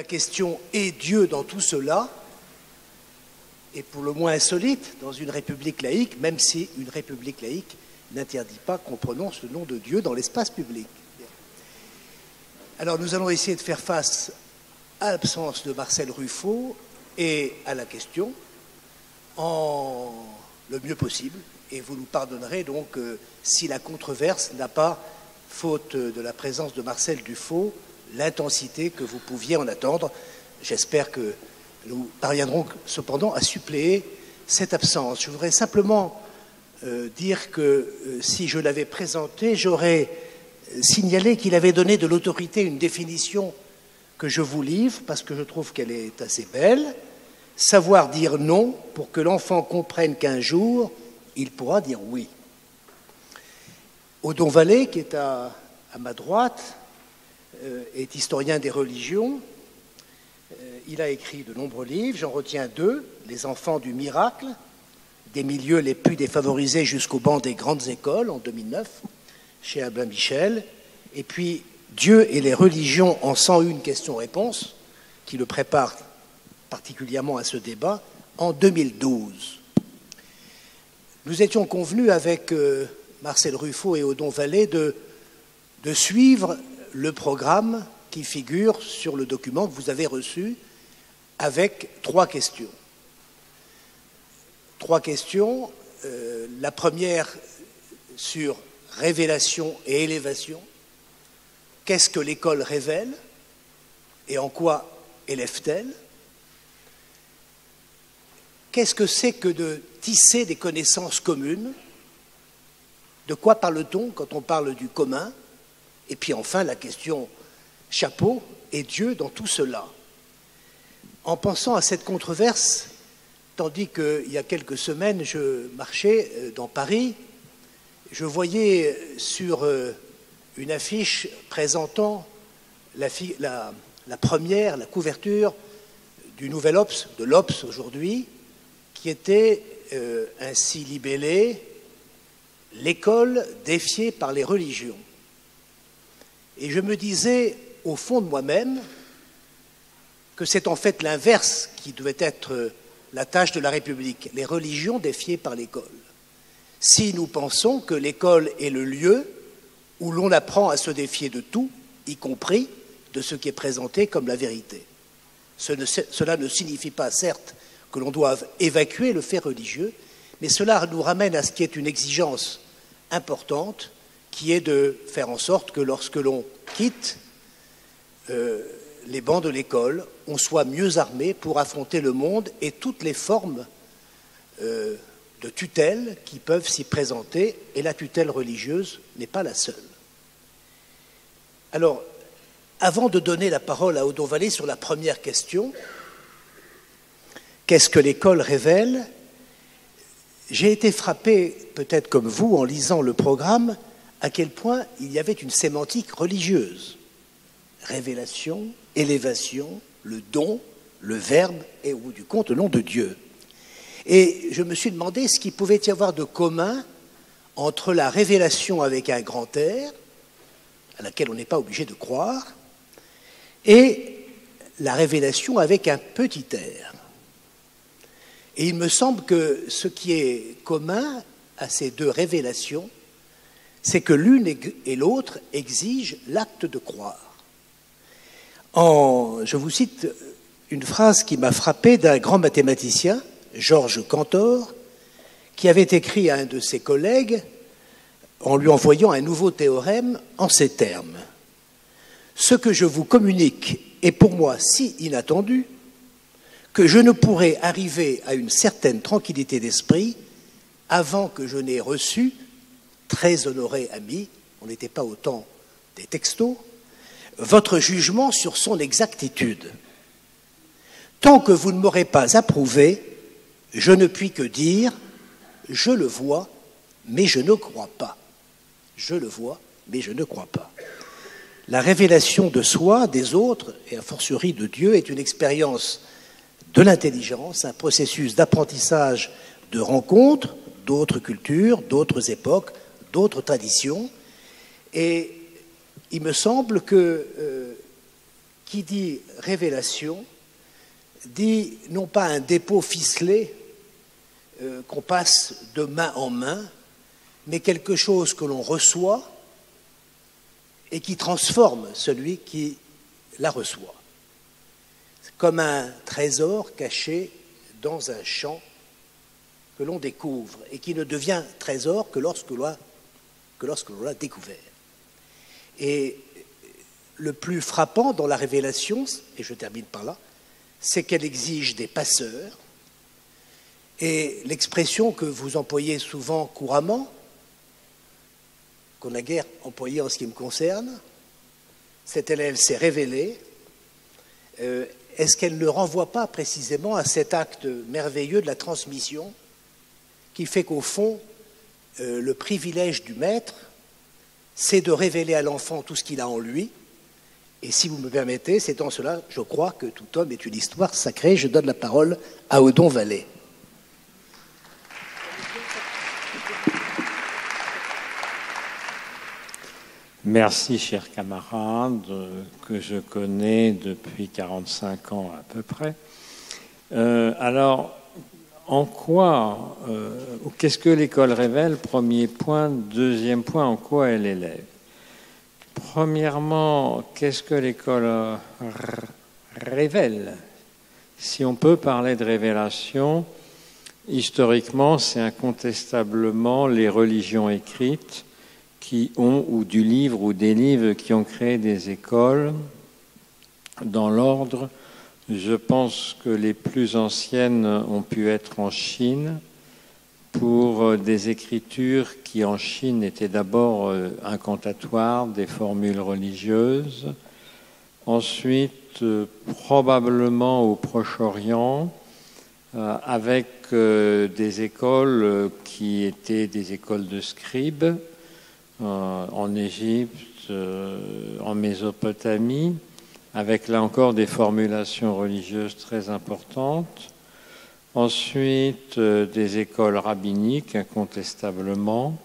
question « est Dieu dans tout cela ?» est pour le moins insolite dans une république laïque, même si une république laïque n'interdit pas qu'on prononce le nom de Dieu dans l'espace public. Alors nous allons essayer de faire face à l'absence de Marcel Ruffo et à la question en le mieux possible. Et vous nous pardonnerez donc si la controverse n'a pas, faute de la présence de Marcel Ruffo, l'intensité que vous pouviez en attendre. J'espère que nous parviendrons cependant à suppléer cette absence. Je voudrais simplement dire que si je l'avais présenté, j'aurais signalé qu'il avait donné de l'autorité une définition que je vous livre parce que je trouve qu'elle est assez belle. Savoir dire non pour que l'enfant comprenne qu'un jour, il pourra dire oui. Odon Vallée, qui est à ma droite, est historien des religions. Il a écrit de nombreux livres, j'en retiens 2, Les enfants du miracle, des milieux les plus défavorisés jusqu'au banc des grandes écoles, en 2009, chez Albin Michel, et puis Dieu et les religions en 101 questions-réponses, qui le prépare particulièrement à ce débat, en 2012. Nous étions convenus avec Marcel Ruffo et Odon Vallée de suivre le programme qui figure sur le document que vous avez reçu avec 3 questions. 3 questions. La première sur révélation et élévation. Qu'est-ce que l'école révèle et en quoi élève-t-elle? Qu'est-ce que c'est que de tisser des connaissances communes? De quoi parle-t-on quand on parle du commun? Et puis enfin, la question chapeau, est Dieu dans tout cela? En pensant à cette controverse, tandis qu'il y a quelques semaines, je marchais dans Paris, je voyais sur une affiche présentant la première, la couverture du Nouvel Obs, de l'Obs aujourd'hui, qui était ainsi libellée « L'école défiée par les religions ». Et je me disais, au fond de moi-même, que c'est en fait l'inverse qui devait être la tâche de la République, les religions défiées par l'école. Si nous pensons que l'école est le lieu où l'on apprend à se défier de tout, y compris de ce qui est présenté comme la vérité. Cela ne signifie pas, certes, que l'on doive évacuer le fait religieux, mais cela nous ramène à ce qui est une exigence importante, qui est de faire en sorte que lorsque l'on quitte les bancs de l'école, on soit mieux armé pour affronter le monde et toutes les formes de tutelle qui peuvent s'y présenter, et la tutelle religieuse n'est pas la seule. Alors, avant de donner la parole à Odon Vallée sur la première question, qu'est-ce que l'école révèle? J'ai été frappé, peut-être comme vous, en lisant le programme, à quel point il y avait une sémantique religieuse. Révélation, élévation, le don, le verbe et au bout du compte le nom de Dieu. Et je me suis demandé ce qu'il pouvait y avoir de commun entre la révélation avec un grand R, à laquelle on n'est pas obligé de croire, et la révélation avec un petit r. Et il me semble que ce qui est commun à ces 2 révélations, c'est que l'une et l'autre exigent l'acte de croire. Je vous cite une phrase qui m'a frappé d'un grand mathématicien, Georges Cantor, qui avait écrit à un de ses collègues en lui envoyant un nouveau théorème en ces termes. « Ce que je vous communique est pour moi si inattendu que je ne pourrai arriver à une certaine tranquillité d'esprit avant que je n'ai reçu, très honoré ami, on n'était pas au temps des textos, votre jugement sur son exactitude. Tant que vous ne m'aurez pas approuvé, je ne puis que dire, je le vois, mais je ne crois pas. Je le vois, mais je ne crois pas. La révélation de soi, des autres, et a fortiori de Dieu, est une expérience de l'intelligence, un processus d'apprentissage, de rencontre d'autres cultures, d'autres époques, d'autres traditions. Et il me semble que qui dit révélation, dit non pas un dépôt ficelé qu'on passe de main en main, mais quelque chose que l'on reçoit et qui transforme celui qui la reçoit. C'est comme un trésor caché dans un champ que l'on découvre et qui ne devient trésor que lorsque l'on l'a découvert. Et le plus frappant dans la révélation, et je termine par là, c'est qu'elle exige des passeurs. Et l'expression que vous employez souvent couramment, qu'on n'a guère employée en ce qui me concerne, c'est elle s'est révélée. Est-ce qu'elle ne renvoie pas précisément à cet acte merveilleux de la transmission qui fait qu'au fond, le privilège du maître, c'est de révéler à l'enfant tout ce qu'il a en lui. Et si vous me permettez, c'est en cela, je crois, que tout homme est une histoire sacrée. Je donne la parole à Odon Vallée. Merci, chers camarades, que je connais depuis 45 ans à peu près. Alors, en quoi, qu'est-ce que l'école révèle? Premier point. Deuxième point, en quoi elle élève? Premièrement, qu'est-ce que l'école révèle? Si on peut parler de révélation, historiquement, c'est incontestablement les religions écrites qui ont, ou du livre ou des livres qui ont créé des écoles. Dans l'ordre, je pense que les plus anciennes ont pu être en Chine, pour des écritures qui en Chine étaient d'abord incantatoires, des formules religieuses. Ensuite, probablement au Proche-Orient, avec des écoles qui étaient des écoles de scribes, en Égypte, en Mésopotamie, avec là encore des formulations religieuses très importantes. Ensuite, des écoles rabbiniques, incontestablement,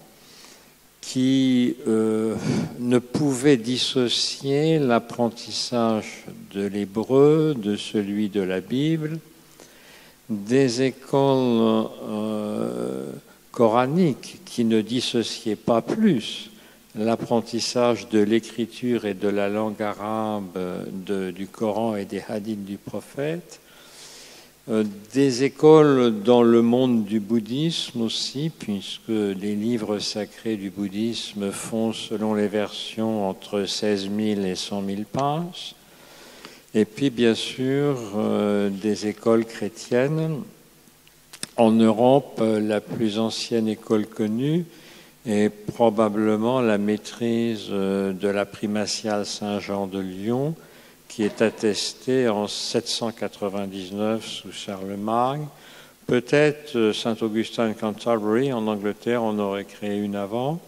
qui ne pouvaient dissocier l'apprentissage de l'hébreu de celui de la Bible, des écoles coraniques qui ne dissociaient pas plus l'apprentissage de l'écriture et de la langue arabe du Coran et des hadiths du prophète, des écoles dans le monde du bouddhisme aussi, puisque les livres sacrés du bouddhisme font, selon les versions, entre 16 000 et 100 000 pages. Et puis, bien sûr, des écoles chrétiennes. En Europe, la plus ancienne école connue est probablement la maîtrise de la primatiale Saint-Jean de Lyon, qui est attesté en 799 sous Charlemagne. Peut-être Saint-Augustin de Canterbury, en Angleterre, on aurait créé une avant.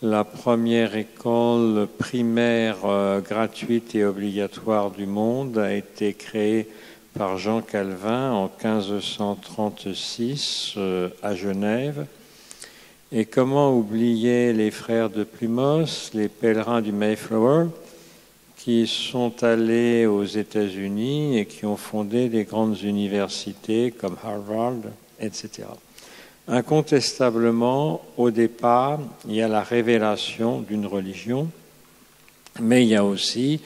La première école primaire gratuite et obligatoire du monde a été créée par Jean Calvin en 1536 à Genève. Et comment oublier les frères de Plymouth, les pèlerins du Mayflower, qui sont allés aux États-Unis et qui ont fondé des grandes universités comme Harvard, etc. Incontestablement, au départ, il y a la révélation d'une religion, mais il y a aussi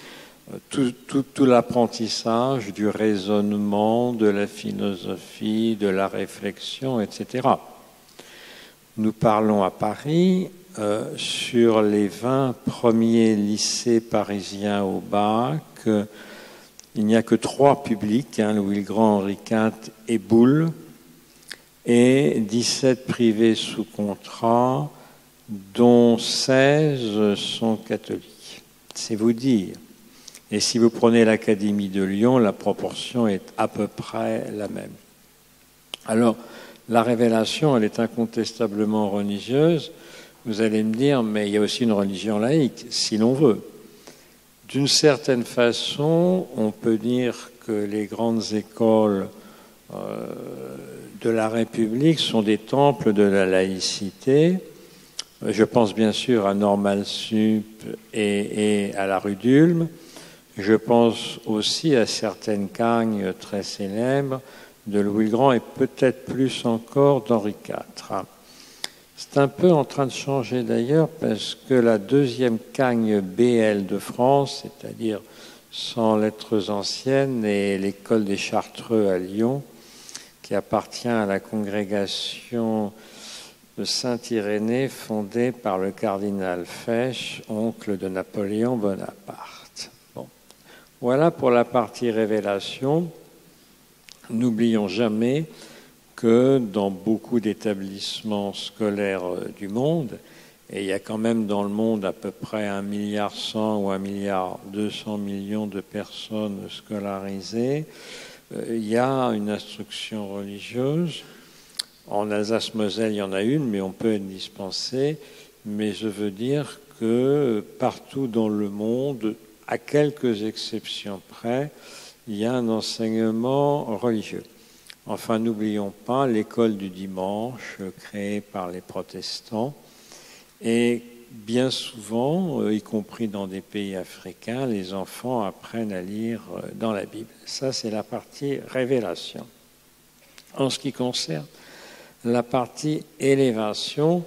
tout l'apprentissage du raisonnement, de la philosophie, de la réflexion, etc. Nous parlons à Paris. Sur les 20 premiers lycées parisiens au bac, il n'y a que 3 publics, Louis le Grand, Henri V et Boulle, et 17 privés sous contrat, dont 16 sont catholiques. C'est vous dire. Et si vous prenez l'Académie de Lyon, la proportion est à peu près la même. Alors, la révélation, elle est incontestablement religieuse. Vous allez me dire, mais il y a aussi une religion laïque, si l'on veut. D'une certaine façon, on peut dire que les grandes écoles de la République sont des temples de la laïcité. Je pense bien sûr à Normal Sup et à la rue d'Ulm. Je pense aussi à certaines cagnes très célèbres de Louis le Grand et peut-être plus encore d'Henri IV. C'est un peu en train de changer d'ailleurs parce que la deuxième cagne BL de France, c'est-à-dire sans lettres anciennes, est l'école des Chartreux à Lyon, qui appartient à la congrégation de Saint-Irénée fondée par le cardinal Fesch, oncle de Napoléon Bonaparte. Bon. Voilà pour la partie révélation. N'oublions jamais que dans beaucoup d'établissements scolaires du monde, et il y a quand même dans le monde à peu près 1,1 milliard ou 1,2 milliard de personnes scolarisées, il y a une instruction religieuse. En Alsace-Moselle, il y en a une, mais on peut être dispensé. Mais je veux dire que partout dans le monde, à quelques exceptions près, il y a un enseignement religieux. Enfin, n'oublions pas l'école du dimanche créée par les protestants. Et bien souvent, y compris dans des pays africains, les enfants apprennent à lire dans la Bible. Ça, c'est la partie révélation. En ce qui concerne la partie élévation,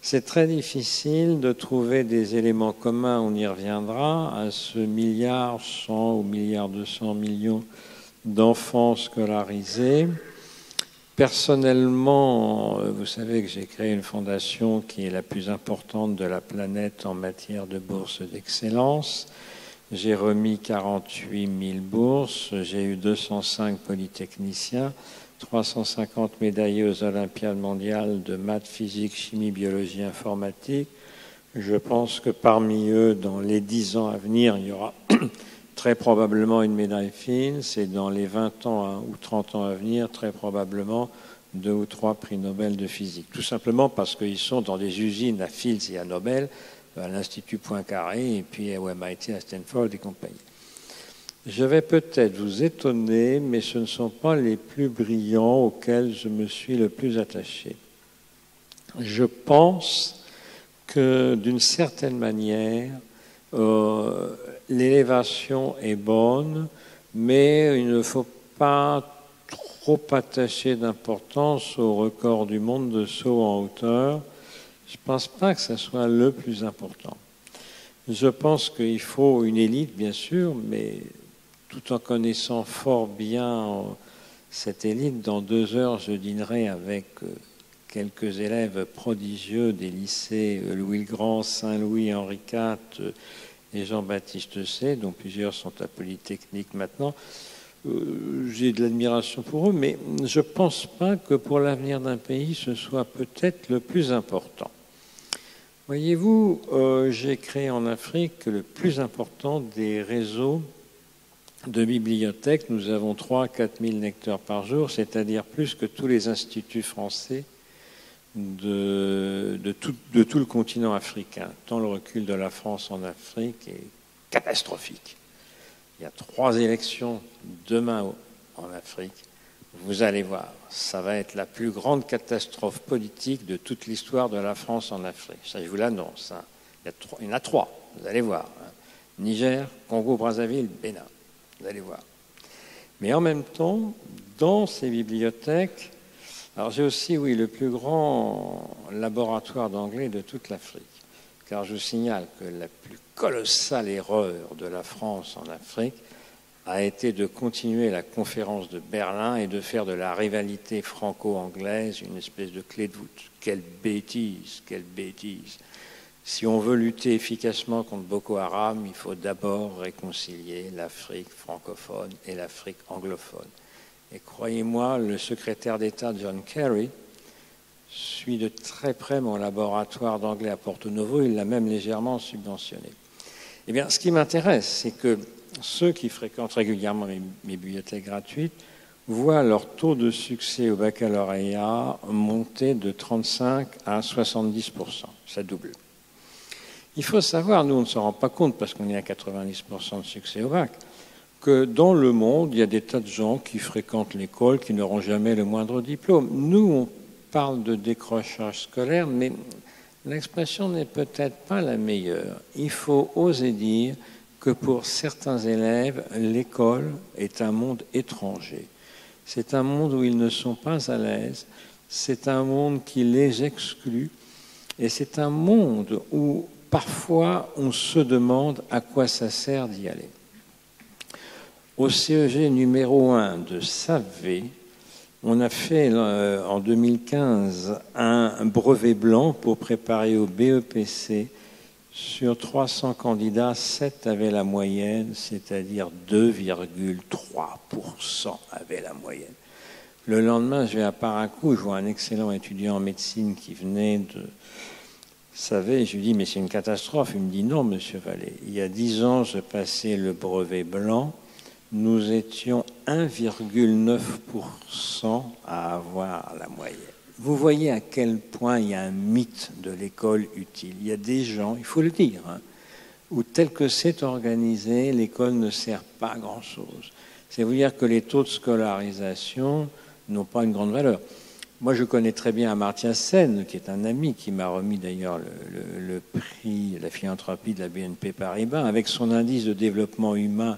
c'est très difficile de trouver des éléments communs, on y reviendra, à ce 1,1 milliard ou 1,2 milliard d'enfants scolarisés. Personnellement, vous savez que j'ai créé une fondation qui est la plus importante de la planète en matière de bourses d'excellence. J'ai remis 48 000 bourses, j'ai eu 205 polytechniciens, 350 médaillés aux Olympiades mondiales de maths, physique, chimie, biologie, informatique. Je pense que parmi eux, dans les 10 ans à venir, il y aura très probablement une médaille Fields, et dans les 20 ans ou 30 ans à venir, très probablement 2 ou 3 prix Nobel de physique. Tout simplement parce qu'ils sont dans des usines à Fields et à Nobel, à l'Institut Poincaré, et puis au MIT, à Stanford et compagnie. Je vais peut-être vous étonner, mais ce ne sont pas les plus brillants auxquels je me suis le plus attaché. Je pense que, d'une certaine manière, l'élévation est bonne, mais il ne faut pas trop attacher d'importance au record du monde de saut en hauteur. Je ne pense pas que ce soit le plus important. Je pense qu'il faut une élite, bien sûr, mais tout en connaissant fort bien cette élite, dans 2 heures, je dînerai avec quelques élèves prodigieux des lycées Louis le Grand, Saint-Louis, Henri IV et Jean-Baptiste Say, dont plusieurs sont à Polytechnique maintenant. J'ai de l'admiration pour eux, mais je ne pense pas que pour l'avenir d'un pays, ce soit peut-être le plus important. Voyez-vous, j'ai créé en Afrique le plus important des réseaux de bibliothèques. Nous avons 3 à 4 000 lecteurs par jour, c'est-à-dire plus que tous les instituts français de tout le continent africain. Tant le recul de la France en Afrique est catastrophique. Il y a 3 élections demain en Afrique. Vous allez voir, ça va être la plus grande catastrophe politique de toute l'histoire de la France en Afrique. Ça, je vous l'annonce. Hein. Il y en a 3, vous allez voir. Hein. Niger, Congo-Brazzaville, Bénin. Vous allez voir. Mais en même temps, dans ces bibliothèques, alors j'ai aussi, oui, le plus grand laboratoire d'anglais de toute l'Afrique. Car je vous signale que la plus colossale erreur de la France en Afrique a été de continuer la conférence de Berlin et de faire de la rivalité franco-anglaise une espèce de clé de voûte. Quelle bêtise, quelle bêtise. Si on veut lutter efficacement contre Boko Haram, il faut d'abord réconcilier l'Afrique francophone et l'Afrique anglophone. Et croyez-moi, le secrétaire d'État John Kerry suit de très près mon laboratoire d'anglais à Porto Novo, il l'a même légèrement subventionné. Eh bien, ce qui m'intéresse, c'est que ceux qui fréquentent régulièrement mes bibliothèques gratuites voient leur taux de succès au baccalauréat monter de 35 à 70%. Ça double. Il faut savoir, nous on ne s'en rend pas compte parce qu'on est à 90% de succès au bac, que dans le monde, il y a des tas de gens qui fréquentent l'école qui n'auront jamais le moindre diplôme. Nous, on parle de décrochage scolaire, mais l'expression n'est peut-être pas la meilleure. Il faut oser dire que pour certains élèves, l'école est un monde étranger. C'est un monde où ils ne sont pas à l'aise, c'est un monde qui les exclut, et c'est un monde où parfois on se demande à quoi ça sert d'y aller. Au CEG numéro 1 de Savé, on a fait en 2015 un brevet blanc pour préparer au BEPC. Sur 300 candidats, 7 avaient la moyenne, c'est-à-dire 2,3% avaient la moyenne. Le lendemain, je vais à Paracou, je vois un excellent étudiant en médecine qui venait de Savé, je lui dis, mais c'est une catastrophe. Il me dit, non, monsieur Vallée, il y a 10 ans, je passais le brevet blanc, nous étions 1,9% à avoir la moyenne. Vous voyez à quel point il y a un mythe de l'école utile. Il y a des gens, il faut le dire, où tel que c'est organisé, l'école ne sert pas à grand-chose. C'est vous dire que les taux de scolarisation n'ont pas une grande valeur. Moi, je connais très bien Amartya Sen, qui est un ami, qui m'a remis d'ailleurs le prix de la philanthropie de la BNP Paribas, avec son indice de développement humain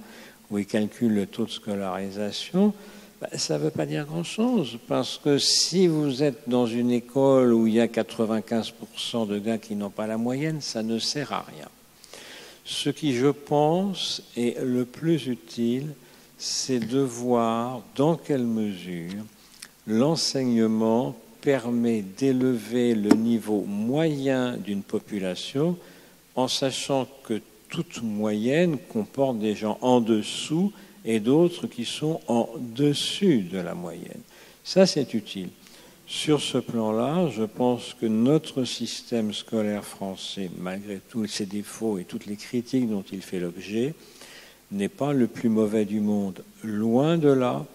où il calcule le taux de scolarisation. Ça ne veut pas dire grand-chose, parce que si vous êtes dans une école où il y a 95% de gars qui n'ont pas la moyenne, ça ne sert à rien. Ce qui, je pense, est le plus utile, c'est de voir dans quelle mesure l'enseignement permet d'élever le niveau moyen d'une population, en sachant que toute moyenne comporte des gens en dessous et d'autres qui sont en dessus de la moyenne. Ça, c'est utile. Sur ce plan-là, je pense que notre système scolaire français, malgré tous ses défauts et toutes les critiques dont il fait l'objet, n'est pas le plus mauvais du monde, loin de là,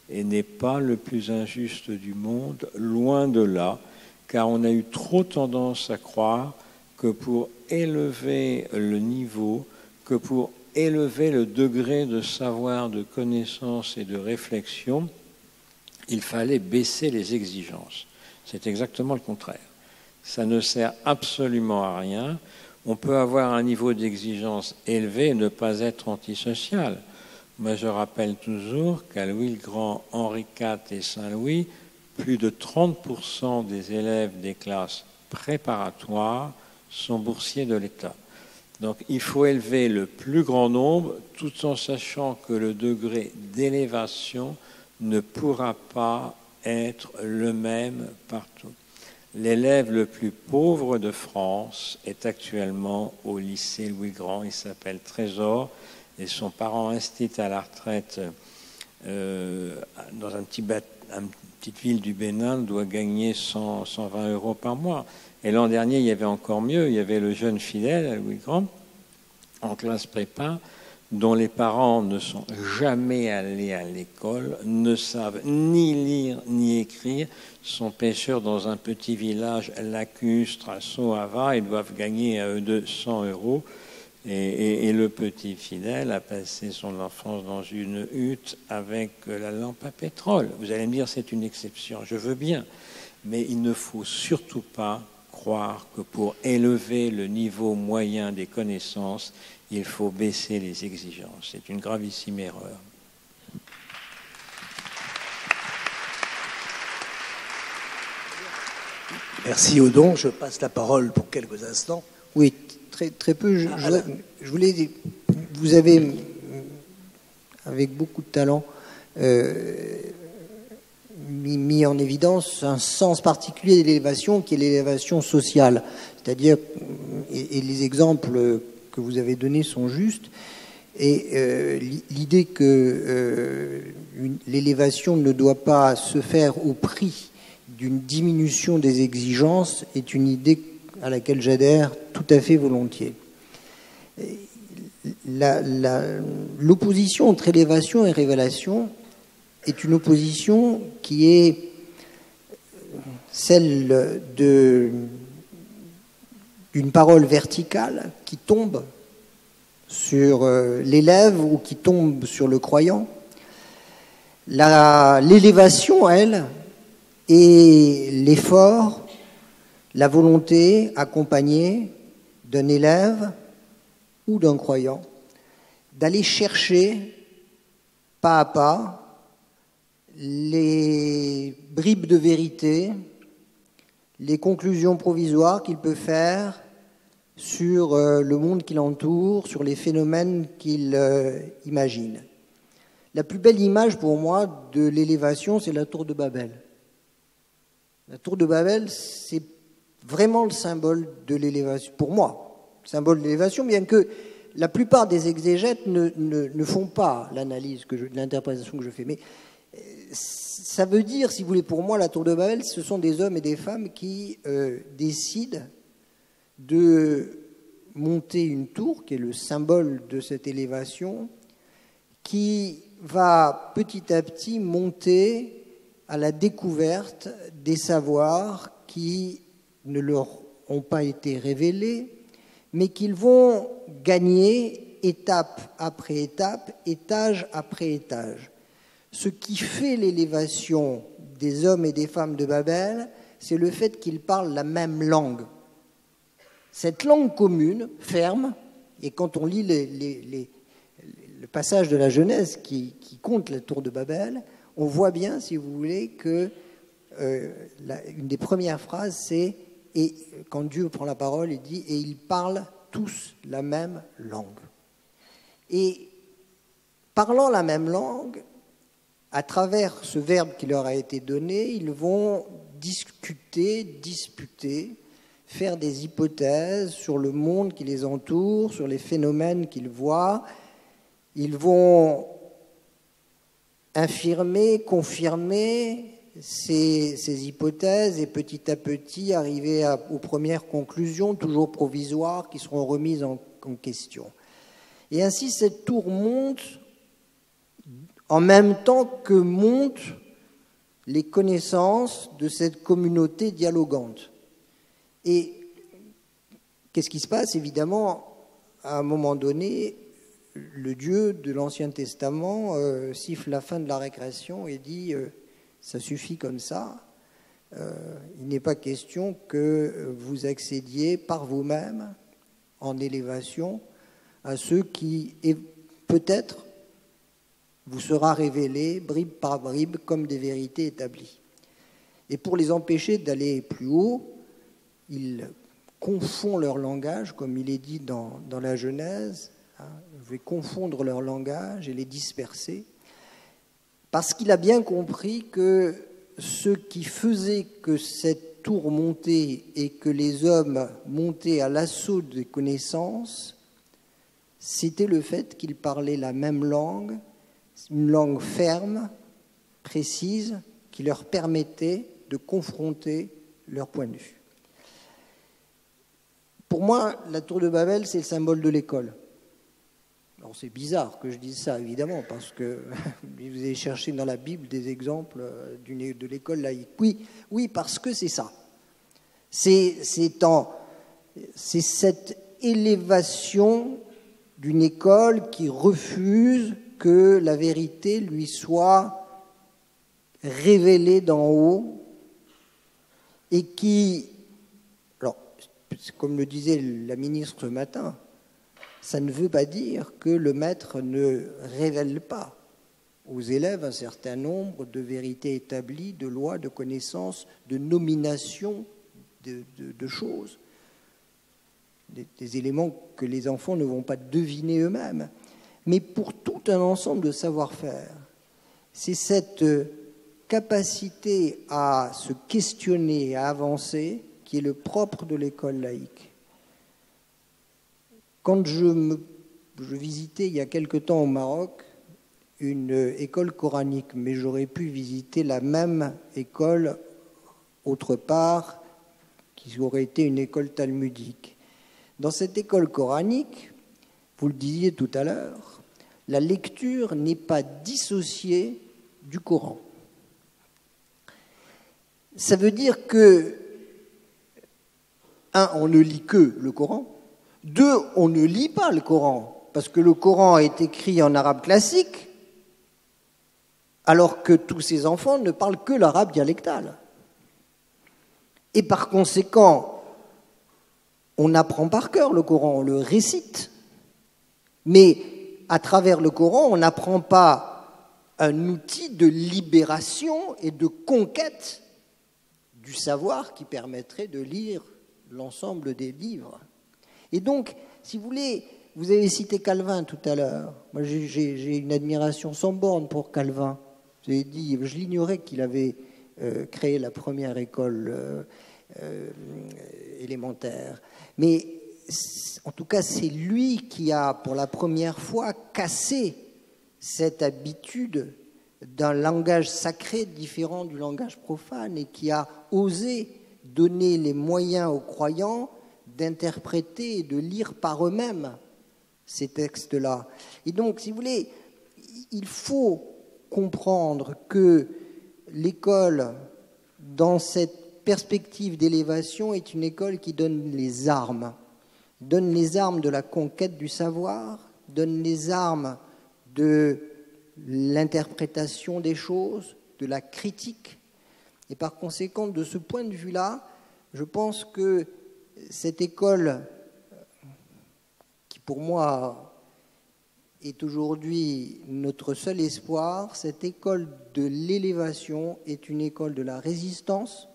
et n'est pas le plus injuste du monde, loin de là, car on a eu trop tendance à croire que pour élever le niveau, que pour élever le degré de savoir, de connaissance et de réflexion, il fallait baisser les exigences. C'est exactement le contraire. Ça ne sert absolument à rien. On peut avoir un niveau d'exigence élevé et ne pas être antisocial. Moi, je rappelle toujours qu'à Louis-le-Grand, Henri IV et Saint-Louis, plus de 30% des élèves des classes préparatoires sont boursiers de l'État. Donc il faut élever le plus grand nombre tout en sachant que le degré d'élévation ne pourra pas être le même partout. L'élève le plus pauvre de France est actuellement au lycée Louis-Grand. Il s'appelle Trésor et son parent inscrit à la retraite dans une petite ville du Bénin doit gagner 120 euros par mois. Et l'an dernier, il y avait encore mieux, il y avait le jeune fidèle à Louis-Grand, en classe prépa, dont les parents ne sont jamais allés à l'école, ne savent ni lire ni écrire, sont pêcheurs dans un petit village lacustre à Soava, ils doivent gagner à eux 200 euros. Et le petit fidèle a passé son enfance dans une hutte avec la lampe à pétrole. Vous allez me dire, c'est une exception, je veux bien. Mais il ne faut surtout pas croire que pour élever le niveau moyen des connaissances, il faut baisser les exigences. C'est une gravissime erreur. Merci Odon. Je passe la parole pour quelques instants. Oui, très peu. Je voulais dire, vous avez, avec beaucoup de talent, mis en évidence un sens particulier de l'élévation qui est l'élévation sociale. C'est-à-dire, et les exemples que vous avez donnés sont justes, et l'idée que l'élévation ne doit pas se faire au prix d'une diminution des exigences est une idée à laquelle j'adhère tout à fait volontiers. L'opposition entre élévation et révélation est une opposition qui est celle d'une parole verticale qui tombe sur l'élève ou qui tombe sur le croyant. L'élévation, elle, est l'effort, la volonté accompagnée d'un élève ou d'un croyant d'aller chercher, pas à pas, les bribes de vérité, les conclusions provisoires qu'il peut faire sur le monde qui l'entoure, sur les phénomènes qu'il imagine. La plus belle image pour moi de l'élévation, c'est la tour de Babel. La tour de Babel, c'est vraiment le symbole de l'élévation, pour moi, le symbole de l'élévation, bien que la plupart des exégètes ne font pas l'interprétation que je fais. Mais ça veut dire, si vous voulez, pour moi, la tour de Babel, ce sont des hommes et des femmes qui décident de monter une tour, qui est le symbole de cette élévation, qui va petit à petit monter à la découverte des savoirs qui ne leur ont pas été révélés, mais qu'ils vont gagner étape après étape, étage après étage. Ce qui fait l'élévation des hommes et des femmes de Babel, c'est le fait qu'ils parlent la même langue. Cette langue commune, ferme, et quand on lit le passage de la Genèse qui compte la tour de Babel, on voit bien, si vous voulez, que une des premières phrases, c'est « et quand Dieu prend la parole, il dit « et ils parlent tous la même langue ». Et parlant la même langue, à travers ce verbe qui leur a été donné, ils vont discuter, disputer, faire des hypothèses sur le monde qui les entoure, sur les phénomènes qu'ils voient. Ils vont infirmer, confirmer ces hypothèses et petit à petit arriver aux premières conclusions, toujours provisoires, qui seront remises en question. Et ainsi, cette tour monte en même temps que montent les connaissances de cette communauté dialogante. Et qu'est-ce qui se passe? Évidemment, à un moment donné, le Dieu de l'Ancien Testament siffle la fin de la récréation et dit ça suffit comme ça, il n'est pas question que vous accédiez par vous-même en élévation à ce qui est peut-être vous sera révélé bribe par bribe comme des vérités établies. Et pour les empêcher d'aller plus haut, ils confondent leur langage, comme il est dit dans la Genèse. Je vais confondre leur langage et les disperser, parce qu'il a bien compris que ce qui faisait que cette tour montait et que les hommes montaient à l'assaut des connaissances, c'était le fait qu'ils parlaient la même langue, une langue ferme, précise, qui leur permettait de confronter leur point de vue. Pour moi, la tour de Babel, c'est le symbole de l'école. Alors c'est bizarre que je dise ça, évidemment, parce que vous avez cherché dans la Bible des exemples de l'école laïque. Oui, parce que c'est ça. C'est cette élévation d'une école qui refuse que la vérité lui soit révélée d'en haut et qui, alors, comme le disait la ministre ce matin, ça ne veut pas dire que le maître ne révèle pas aux élèves un certain nombre de vérités établies, de lois, de connaissances, de nominations de choses, des éléments que les enfants ne vont pas deviner eux-mêmes. Mais pour tout un ensemble de savoir-faire, c'est cette capacité à se questionner, à avancer, qui est le propre de l'école laïque. Quand je visitais il y a quelque temps au Maroc une école coranique, mais j'aurais pu visiter la même école autre part, qui aurait été une école talmudique. Dans cette école coranique, vous le disiez tout à l'heure, la lecture n'est pas dissociée du Coran. Ça veut dire que, un, on ne lit que le Coran. Deux, on ne lit pas le Coran, parce que le Coran est écrit en arabe classique, alors que tous ces enfants ne parlent que l'arabe dialectal. Et par conséquent, on apprend par cœur le Coran, on le récite. Mais à travers le Coran, on n'apprend pas un outil de libération et de conquête du savoir qui permettrait de lire l'ensemble des livres. Et donc, si vous voulez, vous avez cité Calvin tout à l'heure. Moi, j'ai une admiration sans borne pour Calvin. Je l'ai dit, je l'ignorais qu'il avait créé la première école élémentaire. Mais en tout cas, c'est lui qui a, pour la première fois, cassé cette habitude d'un langage sacré différent du langage profane et qui a osé donner les moyens aux croyants d'interpréter et de lire par eux-mêmes ces textes-là. Et donc, si vous voulez, il faut comprendre que l'école, dans cette perspective d'élévation, est une école qui donne les armes de la conquête du savoir, donne les armes de l'interprétation des choses, de la critique. Et par conséquent, de ce point de vue-là, je pense que cette école, qui pour moi est aujourd'hui notre seul espoir, cette école de l'élévation est une école de la résistance,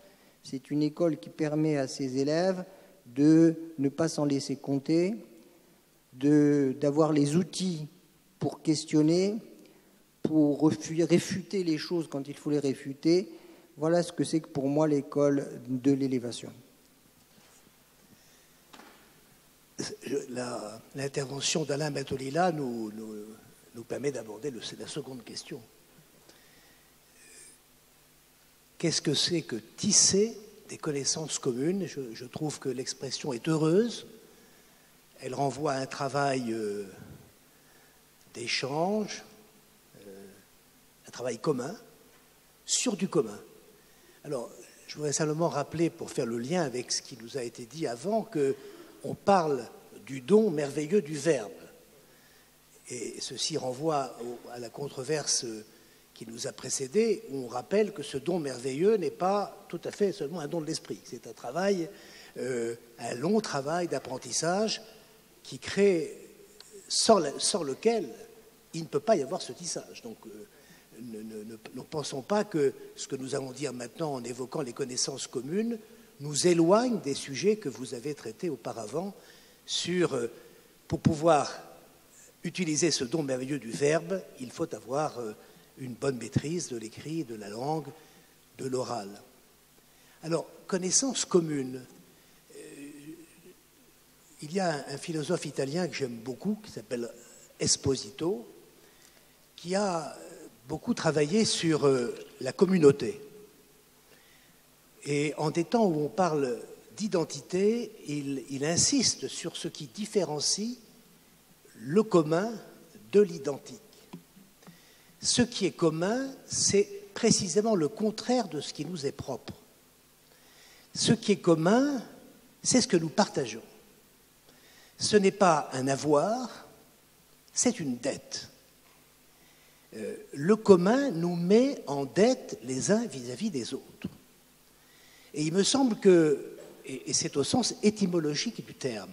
c'est une école qui permet à ses élèves de ne pas s'en laisser compter, d'avoir les outils pour questionner, pour réfuter les choses quand il faut les réfuter. Voilà ce que c'est que pour moi l'école de l'élévation. L'intervention d'Alain Batolila nous permet d'aborder la seconde question. Qu'est-ce que c'est que tisser des connaissances communes? Je trouve que l'expression est heureuse. Elle renvoie à un travail d'échange, un travail commun, sur du commun. Alors, je voudrais simplement rappeler, pour faire le lien avec ce qui nous a été dit avant, qu'on parle du don merveilleux du Verbe. Et ceci renvoie à la controverse qui nous a précédés, où on rappelle que ce don merveilleux n'est pas tout à fait seulement un don de l'esprit. C'est un travail, un long travail d'apprentissage qui crée, sans lequel il ne peut pas y avoir ce tissage. Donc, ne pensons pas que ce que nous allons dire maintenant en évoquant les connaissances communes nous éloigne des sujets que vous avez traités auparavant pour pouvoir utiliser ce don merveilleux du Verbe, il faut avoir une bonne maîtrise de l'écrit, de la langue, de l'oral. Alors, connaissances communes. Il y a un philosophe italien que j'aime beaucoup, qui s'appelle Esposito, qui a beaucoup travaillé sur la communauté. Et en des temps où on parle d'identité, il insiste sur ce qui différencie le commun de l'identique. Ce qui est commun, c'est précisément le contraire de ce qui nous est propre. Ce qui est commun, c'est ce que nous partageons. Ce n'est pas un avoir, c'est une dette. Le commun nous met en dette les uns vis-à-vis des autres. Et il me semble que, et c'est au sens étymologique du terme,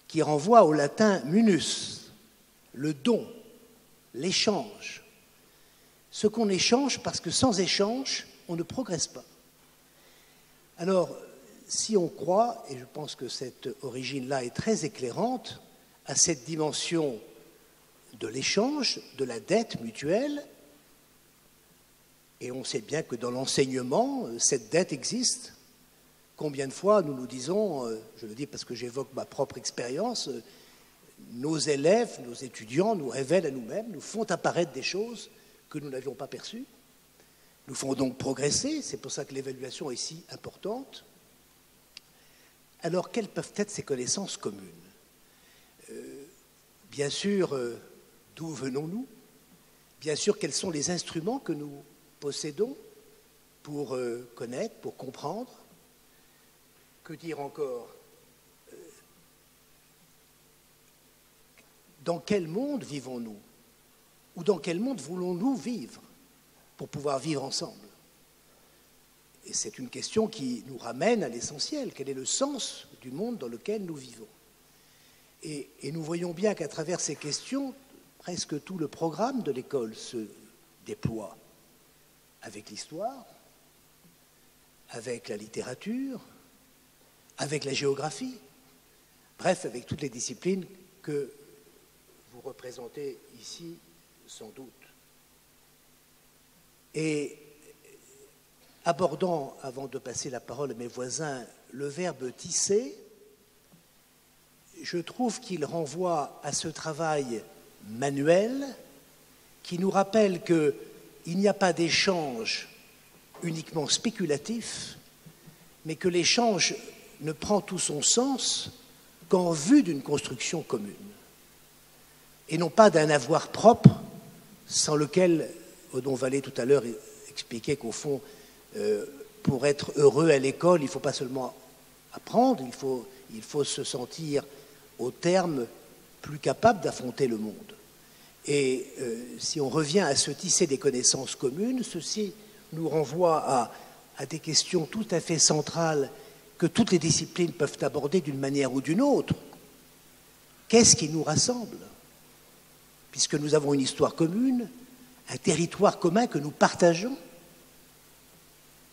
qui renvoie au latin munus, le don, l'échange. Ce qu'on échange, parce que sans échange, on ne progresse pas. Alors, si on croit, et je pense que cette origine-là est très éclairante, à cette dimension de l'échange, de la dette mutuelle, et on sait bien que dans l'enseignement, cette dette existe. Combien de fois nous nous disons, je le dis parce que j'évoque ma propre expérience, nos élèves, nos étudiants nous révèlent à nous-mêmes, nous font apparaître des choses que nous n'avions pas perçues, nous font donc progresser, c'est pour ça que l'évaluation est si importante. Alors, quelles peuvent être ces connaissances communes? Bien sûr, d'où venons-nous? Bien sûr, quels sont les instruments que nous possédons pour connaître, pour comprendre? Que dire encore? Dans quel monde vivons-nous? Ou dans quel monde voulons-nous vivre pour pouvoir vivre ensemble? Et c'est une question qui nous ramène à l'essentiel. Quel est le sens du monde dans lequel nous vivons? Et nous voyons bien qu'à travers ces questions, presque tout le programme de l'école se déploie avec l'histoire, avec la littérature, avec la géographie, bref, avec toutes les disciplines que vous représentez ici, sans doute. Et abordant, avant de passer la parole à mes voisins, le verbe tisser, je trouve qu'il renvoie à ce travail manuel qui nous rappelle qu'il n'y a pas d'échange uniquement spéculatif, mais que l'échange ne prend tout son sens qu'en vue d'une construction commune, et non pas d'un avoir propre sans lequel Odon Vallée tout à l'heure expliquait qu'au fond, pour être heureux à l'école, il ne faut pas seulement apprendre, il faut se sentir au terme plus capable d'affronter le monde. Et si on revient à ce tisser des connaissances communes, ceci nous renvoie à des questions tout à fait centrales que toutes les disciplines peuvent aborder d'une manière ou d'une autre. Qu'est-ce qui nous rassemble? Puisque nous avons une histoire commune, un territoire commun que nous partageons.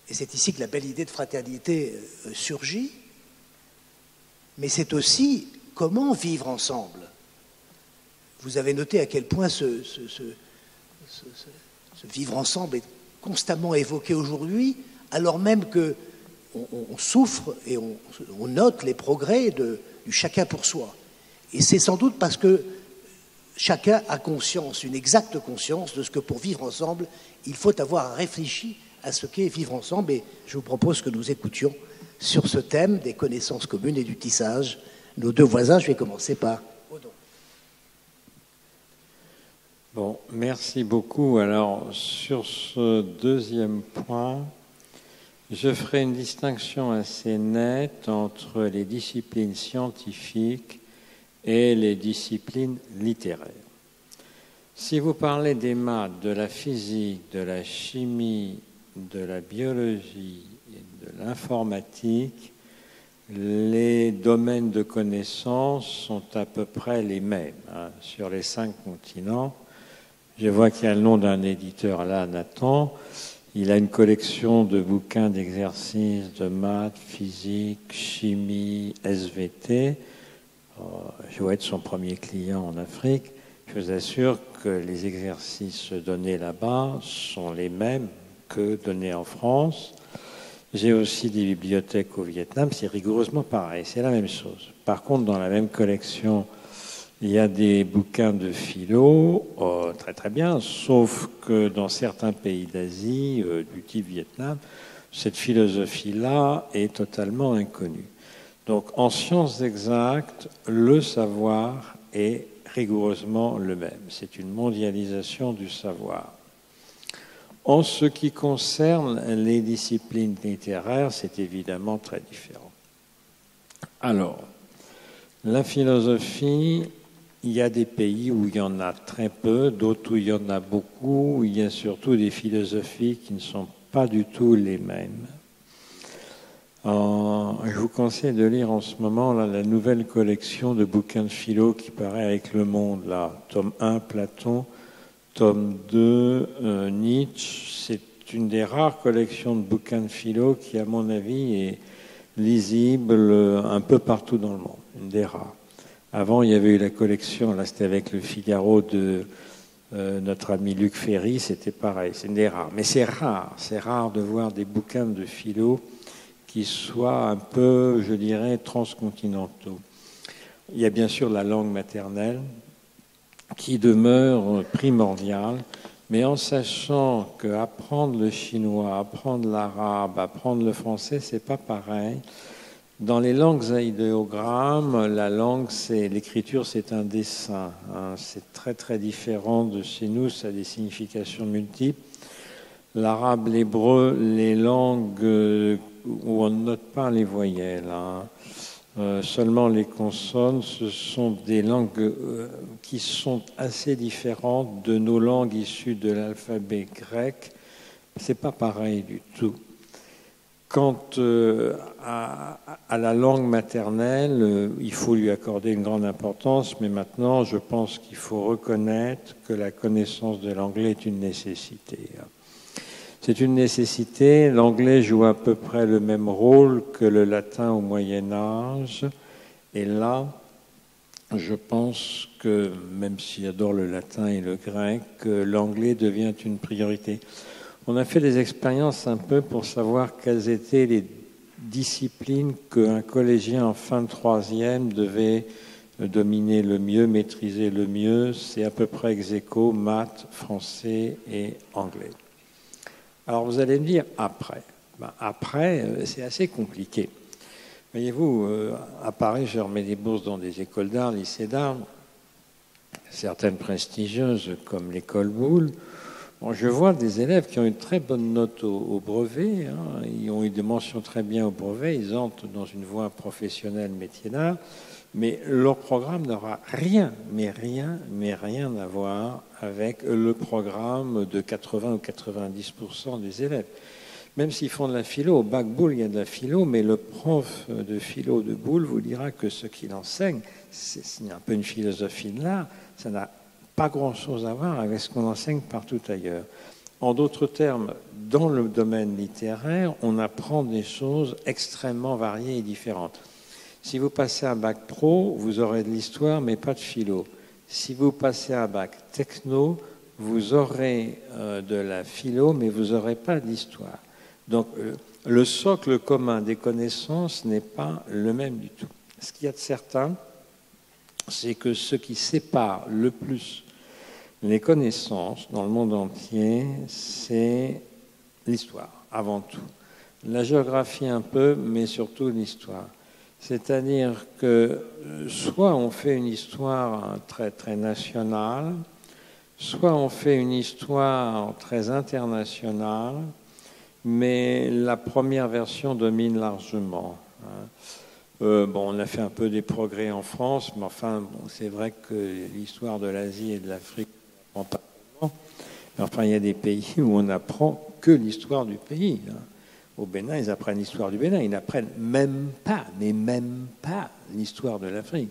Et c'est ici que la belle idée de fraternité surgit. Mais c'est aussi comment vivre ensemble. Vous avez noté à quel point ce vivre ensemble est constamment évoqué aujourd'hui, alors même qu'on souffre et on note les progrès du chacun pour soi. Et c'est sans doute parce que chacun a conscience, une exacte conscience de ce que pour vivre ensemble, il faut avoir réfléchi à ce qu'est vivre ensemble. Et je vous propose que nous écoutions sur ce thème des connaissances communes et du tissage nos deux voisins. Je vais commencer par Odon. Bon, merci beaucoup. Alors, sur ce deuxième point, je ferai une distinction assez nette entre les disciplines scientifiques et les disciplines littéraires. Si vous parlez des maths, de la physique, de la chimie, de la biologie et de l'informatique, les domaines de connaissances sont à peu près les mêmes sur les 5 continents. Je vois qu'il y a le nom d'un éditeur là, Nathan. Il a une collection de bouquins d'exercices de maths, physique, chimie, SVT. Je vais être son premier client en Afrique. Je vous assure que les exercices donnés là-bas sont les mêmes que donnés en France. J'ai aussi des bibliothèques au Vietnam, c'est rigoureusement pareil, c'est la même chose. Par contre, dans la même collection, il y a des bouquins de philo, très très bien, sauf que dans certains pays d'Asie, du type Vietnam, cette philosophie-là est totalement inconnue. Donc, en sciences exactes, le savoir est rigoureusement le même. C'est une mondialisation du savoir. En ce qui concerne les disciplines littéraires, c'est évidemment très différent. Alors, la philosophie, il y a des pays où il y en a très peu, d'autres où il y en a beaucoup, où il y a surtout des philosophies qui ne sont pas du tout les mêmes. Je vous conseille de lire en ce moment là, la nouvelle collection de bouquins de philo qui paraît avec Le Monde, là, tome 1, Platon, tome 2, Nietzsche. C'est une des rares collections de bouquins de philo qui, à mon avis, est lisible un peu partout dans le monde, une des rares. Avant, il y avait eu la collection, là c'était avec le Figaro de notre ami Luc Ferry, c'était pareil, c'est une des rares. Mais c'est rare de voir des bouquins de philo qui soient un peu, je dirais, transcontinentaux. Il y a bien sûr la langue maternelle qui demeure primordiale, mais en sachant qu'apprendre le chinois, apprendre l'arabe, apprendre le français, c'est pas pareil. Dans les langues à idéogrammes, la langue, l'écriture, c'est un dessin. C'est très très différent de chez nous, ça a des significations multiples. L'arabe, l'hébreu, les langues où on ne note pas les voyelles, seulement les consonnes, ce sont des langues qui sont assez différentes de nos langues issues de l'alphabet grec. C'est pas pareil du tout. Quant à la langue maternelle, il faut lui accorder une grande importance, mais maintenant, je pense qu'il faut reconnaître que la connaissance de l'anglais est une nécessité. C'est une nécessité. L'anglais joue à peu près le même rôle que le latin au Moyen Âge. Et là, je pense que, même si j'adore le latin et le grec, l'anglais devient une priorité. On a fait des expériences un peu pour savoir quelles étaient les disciplines qu'un collégien en fin de troisième devait dominer le mieux, maîtriser le mieux. C'est à peu près ex aequo, maths, français et anglais. Alors vous allez me dire après. Après, c'est assez compliqué. Voyez-vous, à Paris, je remets des bourses dans des écoles d'art, lycées d'art, certaines prestigieuses comme l'école Boulle. Bon, je vois des élèves qui ont une très bonne note au brevet, hein, ils ont eu des mentions très bien au brevet, ils entrent dans une voie professionnelle métier d'art, mais leur programme n'aura rien à voir avec le programme de 80 ou 90% des élèves. Même s'ils font de la philo, au bac Boulle, il y a de la philo, mais le prof de philo de Boulle vous dira que ce qu'il enseigne, c'est un peu une philosophie de l'art, ça n'a pas grand-chose à voir avec ce qu'on enseigne partout ailleurs. En d'autres termes, dans le domaine littéraire, on apprend des choses extrêmement variées et différentes. Si vous passez un bac pro, vous aurez de l'histoire, mais pas de philo. Si vous passez un bac techno, vous aurez de la philo, mais vous n'aurez pas d'histoire. Donc, le socle commun des connaissances n'est pas le même du tout. Ce qu'il y a de certain, c'est que ce qui sépare le plus les connaissances dans le monde entier, c'est l'histoire, avant tout. La géographie un peu, mais surtout l'histoire. C'est-à-dire que soit on fait une histoire très, très nationale, soit on fait une histoire très internationale, mais la première version domine largement. On a fait un peu des progrès en France, mais enfin, c'est vrai que l'histoire de l'Asie et de l'Afrique n'apprend pas tellement. Mais enfin, il y a des pays où on n'apprend que l'histoire du pays. Au Bénin, ils apprennent l'histoire du Bénin. Ils n'apprennent même pas l'histoire de l'Afrique.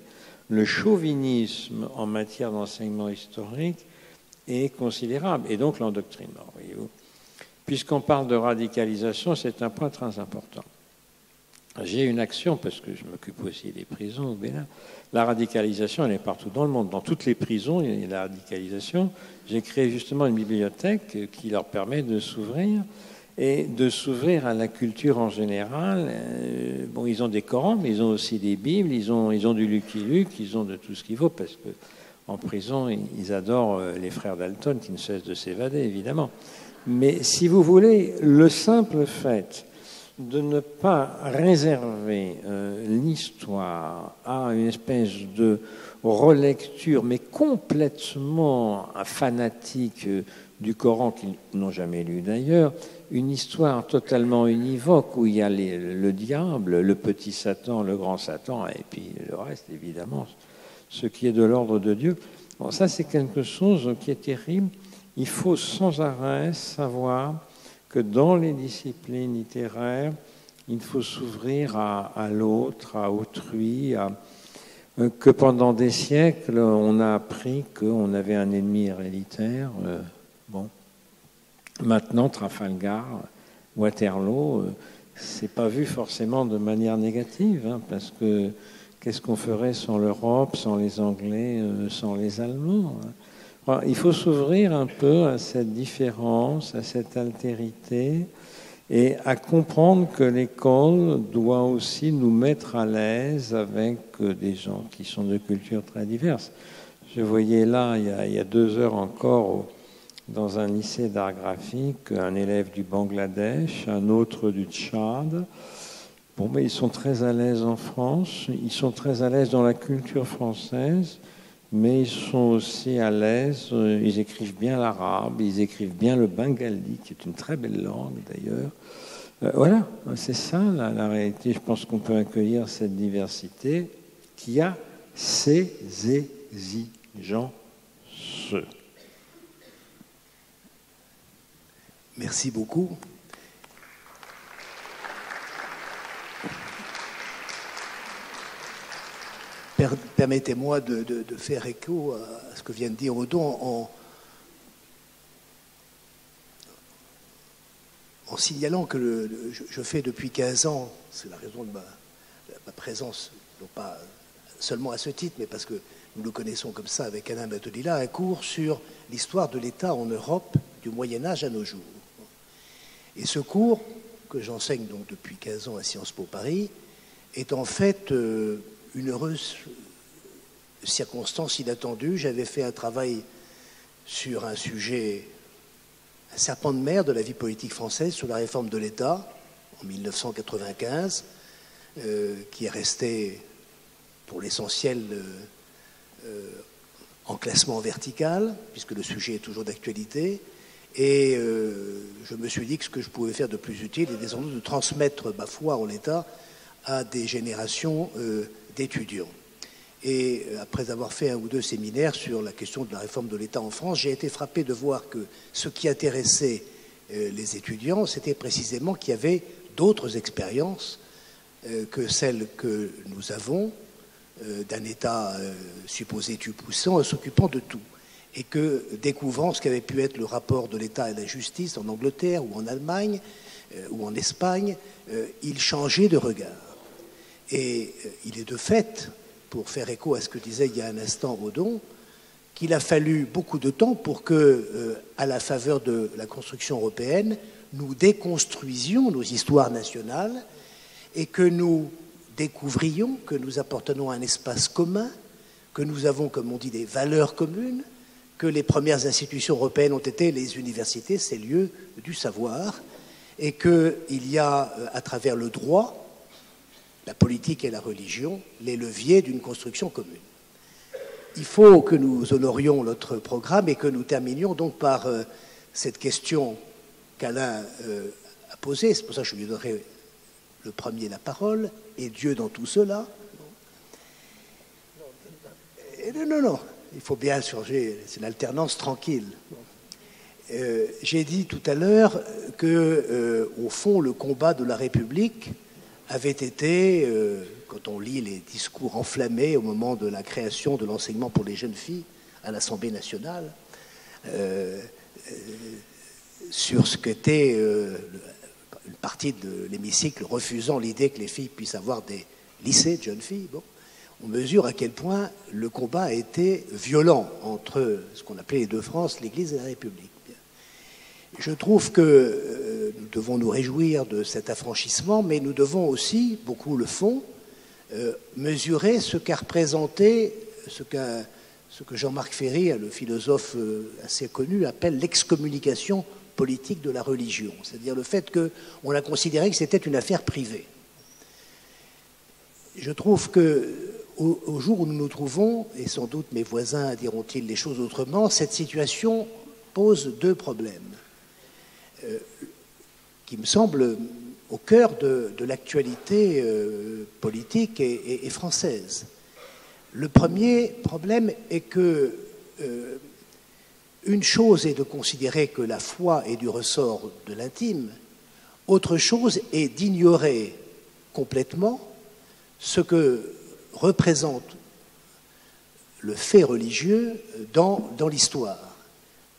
Le chauvinisme en matière d'enseignement historique est considérable, et donc l'endoctrinement, voyez-vous. Puisqu'on parle de radicalisation, c'est un point très important. J'ai une action, parce que je m'occupe aussi des prisons au Bénin. La radicalisation, elle est partout dans le monde. Dans toutes les prisons, il y a la radicalisation. J'ai créé justement une bibliothèque qui leur permet de s'ouvrir et de s'ouvrir à la culture en général. Ils ont des Corans, mais ils ont aussi des Bibles, ils ont du Lucky Luke, ils ont de tout ce qu'il faut, parce que en prison, ils adorent les frères Dalton qui ne cessent de s'évader, évidemment. Mais si vous voulez, le simple fait de ne pas réserver l'histoire à une espèce de relecture, mais complètement fanatique du Coran, qu'ils n'ont jamais lu d'ailleurs, une histoire totalement univoque où il y a le diable, le petit Satan, le grand Satan, et puis le reste, évidemment, ce qui est de l'ordre de Dieu. Bon, ça, c'est quelque chose qui est terrible. Il faut sans arrêt savoir que dans les disciplines littéraires, il faut s'ouvrir à l'autre, à autrui, que pendant des siècles, on a appris qu'on avait un ennemi héréditaire. Maintenant, Trafalgar, Waterloo, c'est pas vu forcément de manière négative, parce que qu'est-ce qu'on ferait sans l'Europe, sans les Anglais, sans les Allemands? Il faut s'ouvrir un peu à cette différence, à cette altérité, et à comprendre que l'école doit aussi nous mettre à l'aise avec des gens qui sont de cultures très diverses. Je voyais là, il y a 2 heures encore, dans un lycée d'art graphique, un élève du Bangladesh, un autre du Tchad. Mais ils sont très à l'aise en France, ils sont très à l'aise dans la culture française, mais ils sont aussi à l'aise, ils écrivent bien l'arabe, ils écrivent bien le bengali, qui est une très belle langue d'ailleurs. Voilà, c'est ça la réalité. Je pense qu'on peut accueillir cette diversité qui a ses exigences. Merci beaucoup. Permettez-moi de faire écho à ce que vient de dire Odo en signalant que je fais depuis 15 ans, c'est la raison de ma présence, non pas seulement à ce titre, mais parce que nous le connaissons comme ça avec Alain Batelila, un cours sur l'histoire de l'État en Europe du Moyen-Âge à nos jours. Et ce cours, que j'enseigne donc depuis 15 ans à Sciences Po Paris, est en fait une heureuse circonstance inattendue. J'avais fait un travail sur un sujet, un serpent de mer de la vie politique française, sur la réforme de l'État, en 1995, qui est resté, pour l'essentiel, en classement vertical, puisque le sujet est toujours d'actualité. Et je me suis dit que ce que je pouvais faire de plus utile était sans doute de transmettre ma foi en l'État à des générations d'étudiants. Et après avoir fait un ou deux séminaires sur la question de la réforme de l'État en France, j'ai été frappé de voir que ce qui intéressait les étudiants, c'était précisément qu'il y avait d'autres expériences que celles que nous avons d'un État supposé tout-puissant s'occupant de tout. Et que, découvrant ce qu'avait pu être le rapport de l'État et de la justice en Angleterre ou en Allemagne ou en Espagne, il changeait de regard. Et il est de fait, pour faire écho à ce que disait il y a un instant Odon, qu'il a fallu beaucoup de temps pour que, à la faveur de la construction européenne, nous déconstruisions nos histoires nationales et que nous découvrions que nous appartenons à un espace commun, que nous avons, comme on dit, des valeurs communes, que les premières institutions européennes ont été les universités, ces lieux du savoir, et qu'il y a, à travers le droit, la politique et la religion, les leviers d'une construction commune. Il faut que nous honorions notre programme et que nous terminions donc par cette question qu'Alain a posée. C'est pour ça que je lui donnerai le premier la parole. Et Dieu dans tout cela? Non. Il faut bien changer, c'est l'alternance tranquille. J'ai dit tout à l'heure que, au fond, le combat de la République avait été, quand on lit les discours enflammés au moment de la création de l'enseignement pour les jeunes filles à l'Assemblée nationale, sur ce qu'était une partie de l'hémicycle refusant l'idée que les filles puissent avoir des lycées de jeunes filles, bon, on mesure à quel point le combat a été violent entre ce qu'on appelait les deux France, l'Église et la République. Je trouve que nous devons nous réjouir de cet affranchissement, mais nous devons aussi, beaucoup le font, mesurer ce qu'a représenté, ce que Jean-Marc Ferry, le philosophe assez connu, appelle l'excommunication politique de la religion, c'est-à-dire le fait qu'on a considéré que c'était une affaire privée. Je trouve que au jour où nous nous trouvons, et sans doute mes voisins diront-ils les choses autrement, cette situation pose deux problèmes qui me semblent au cœur de l'actualité politique et française. Le premier problème est que une chose est de considérer que la foi est du ressort de l'intime, autre chose est d'ignorer complètement ce que représente le fait religieux dans l'histoire.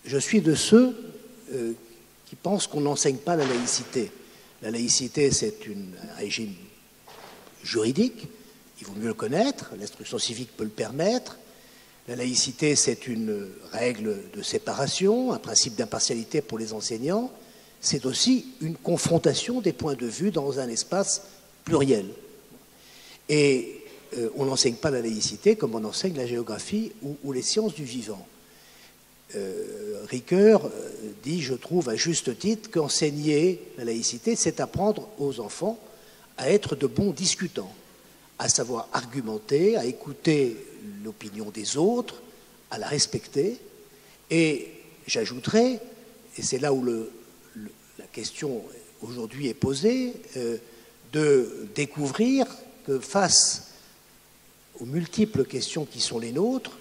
Je suis de ceux qui pensent qu'on n'enseigne pas la laïcité. La laïcité, c'est un régime juridique, il vaut mieux le connaître, l'instruction civique peut le permettre. La laïcité, c'est une règle de séparation, un principe d'impartialité pour les enseignants. C'est aussi une confrontation des points de vue dans un espace pluriel. Et on n'enseigne pas la laïcité comme on enseigne la géographie ou les sciences du vivant. Ricoeur dit, je trouve à juste titre, qu'enseigner la laïcité, c'est apprendre aux enfants à être de bons discutants, à savoir argumenter, à écouter l'opinion des autres, à la respecter. Et j'ajouterais, et c'est là où la question aujourd'hui est posée, de découvrir que face aux multiples questions qui sont les nôtres,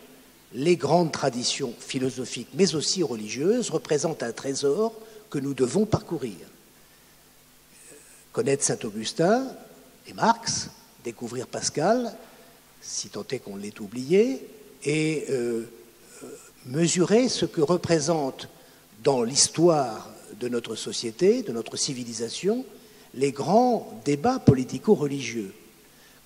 les grandes traditions philosophiques, mais aussi religieuses, représentent un trésor que nous devons parcourir. Connaître Saint-Augustin et Marx, découvrir Pascal, si tant est qu'on l'ait oublié, et mesurer ce que représente dans l'histoire de notre société, de notre civilisation, les grands débats politico-religieux.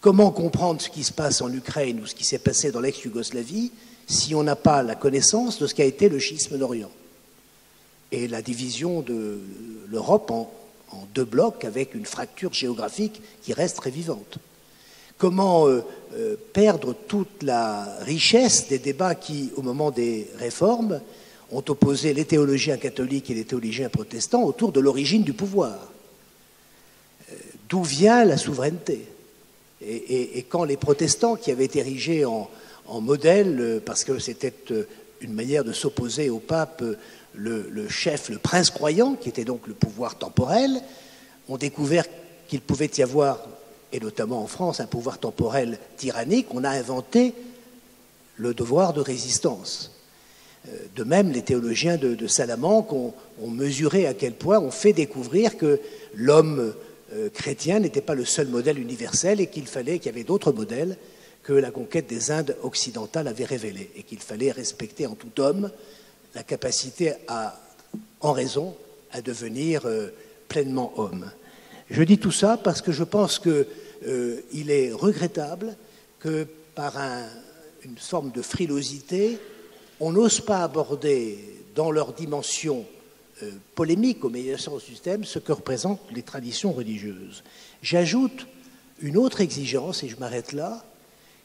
Comment comprendre ce qui se passe en Ukraine ou ce qui s'est passé dans l'ex-Yougoslavie si on n'a pas la connaissance de ce qu'a été le schisme d'Orient et la division de l'Europe en deux blocs avec une fracture géographique qui reste très vivante? Comment perdre toute la richesse des débats qui, au moment des réformes, ont opposé les théologiens catholiques et les théologiens protestants autour de l'origine du pouvoir? D'où vient la souveraineté? Et quand les protestants, qui avaient été érigés en modèle, parce que c'était une manière de s'opposer au pape, le chef, le prince croyant, qui était donc le pouvoir temporel, ont découvert qu'il pouvait y avoir, et notamment en France, un pouvoir temporel tyrannique, on a inventé le devoir de résistance. De même, les théologiens de Salamanque ont mesuré à quel point, ont fait découvrir que l'homme chrétien n'était pas le seul modèle universel et qu'il y avait d'autres modèles que la conquête des Indes occidentales avait révélés et qu'il fallait respecter en tout homme la capacité en raison à devenir pleinement homme. Je dis tout ça parce que je pense qu'il est regrettable que par une forme de frilosité, on n'ose pas aborder dans leur dimension polémique, au meilleur sens du terme, ce que représentent les traditions religieuses. J'ajoute une autre exigence, et je m'arrête là,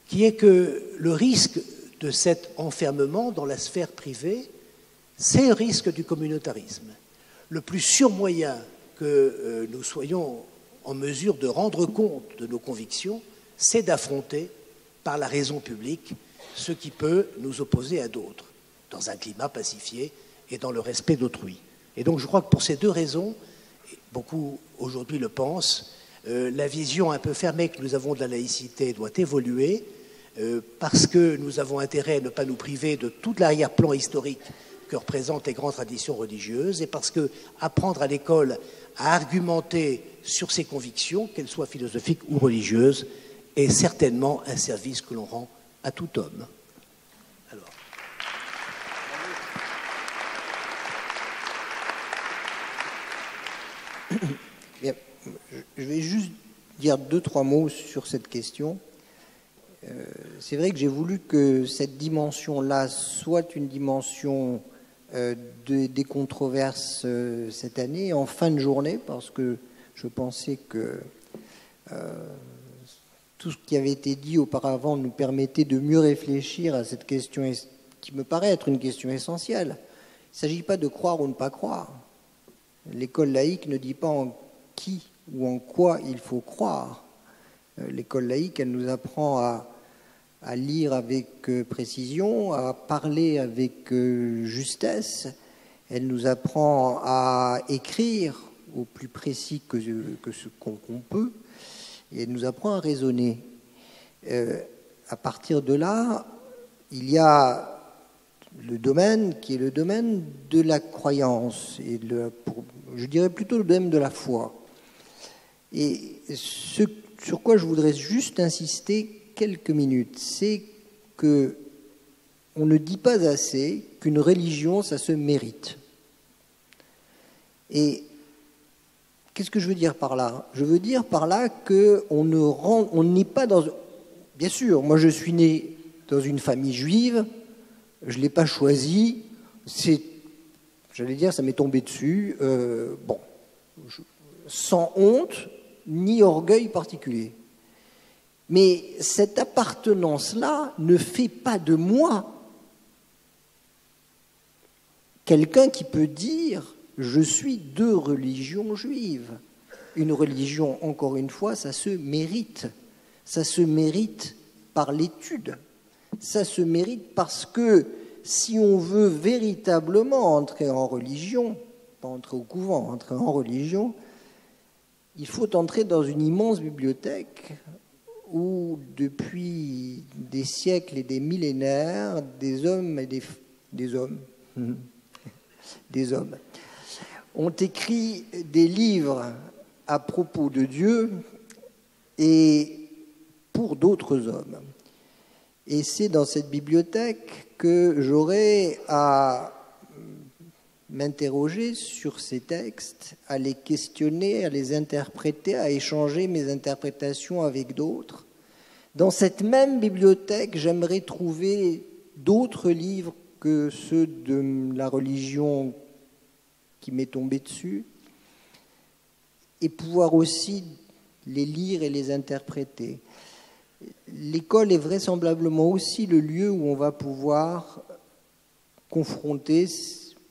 qui est que le risque de cet enfermement dans la sphère privée, c'est le risque du communautarisme. Le plus sûr moyen que nous soyons en mesure de rendre compte de nos convictions, c'est d'affronter par la raison publique ce qui peut nous opposer à d'autres, dans un climat pacifié et dans le respect d'autrui. Et donc je crois que pour ces deux raisons, beaucoup aujourd'hui le pensent, la vision un peu fermée que nous avons de la laïcité doit évoluer, parce que nous avons intérêt à ne pas nous priver de tout l'arrière-plan historique que représentent les grandes traditions religieuses, et parce que apprendre à l'école à argumenter sur ses convictions, qu'elles soient philosophiques ou religieuses, est certainement un service que l'on rend à tout homme. Alors. Bien, je vais juste dire 2-3 mots sur cette question. C'est vrai que j'ai voulu que cette dimension-là soit une dimension des controverses cette année, en fin de journée, parce que je pensais que tout ce qui avait été dit auparavant nous permettait de mieux réfléchir à cette question qui me paraît être une question essentielle. Il ne s'agit pas de croire ou ne pas croire. L'école laïque ne dit pas en qui ou en quoi il faut croire. L'école laïque, elle nous apprend à lire avec précision, à parler avec justesse. Elle nous apprend à écrire au plus précis que ce qu'on peut. Et elle nous apprend à raisonner. À partir de là, il y a le domaine qui est le domaine de la croyance, et je dirais plutôt le domaine de la foi. Et ce sur quoi je voudrais juste insister quelques minutes, c'est que on ne dit pas assez qu'une religion, ça se mérite. Et qu'est-ce que je veux dire par là? Je veux dire par là qu'on n'est pas dans... Bien sûr, moi je suis né dans une famille juive, je ne l'ai pas choisi, j'allais dire, ça m'est tombé dessus, sans honte ni orgueil particulier. Mais cette appartenance-là ne fait pas de moi quelqu'un qui peut dire « je suis de religion juive ». Une religion, encore une fois, ça se mérite. Ça se mérite par l'étude. Ça se mérite parce que si on veut véritablement entrer en religion, pas entrer au couvent, entrer en religion, il faut entrer dans une immense bibliothèque où, depuis des siècles et des millénaires, des hommes ont écrit des livres à propos de Dieu et pour d'autres hommes. Et c'est dans cette bibliothèque que j'aurai à m'interroger sur ces textes, à les questionner, à les interpréter, à échanger mes interprétations avec d'autres. Dans cette même bibliothèque, j'aimerais trouver d'autres livres que ceux de la religion qui m'est tombé dessus, et pouvoir aussi les lire et les interpréter. L'école est vraisemblablement aussi le lieu où on va pouvoir confronter,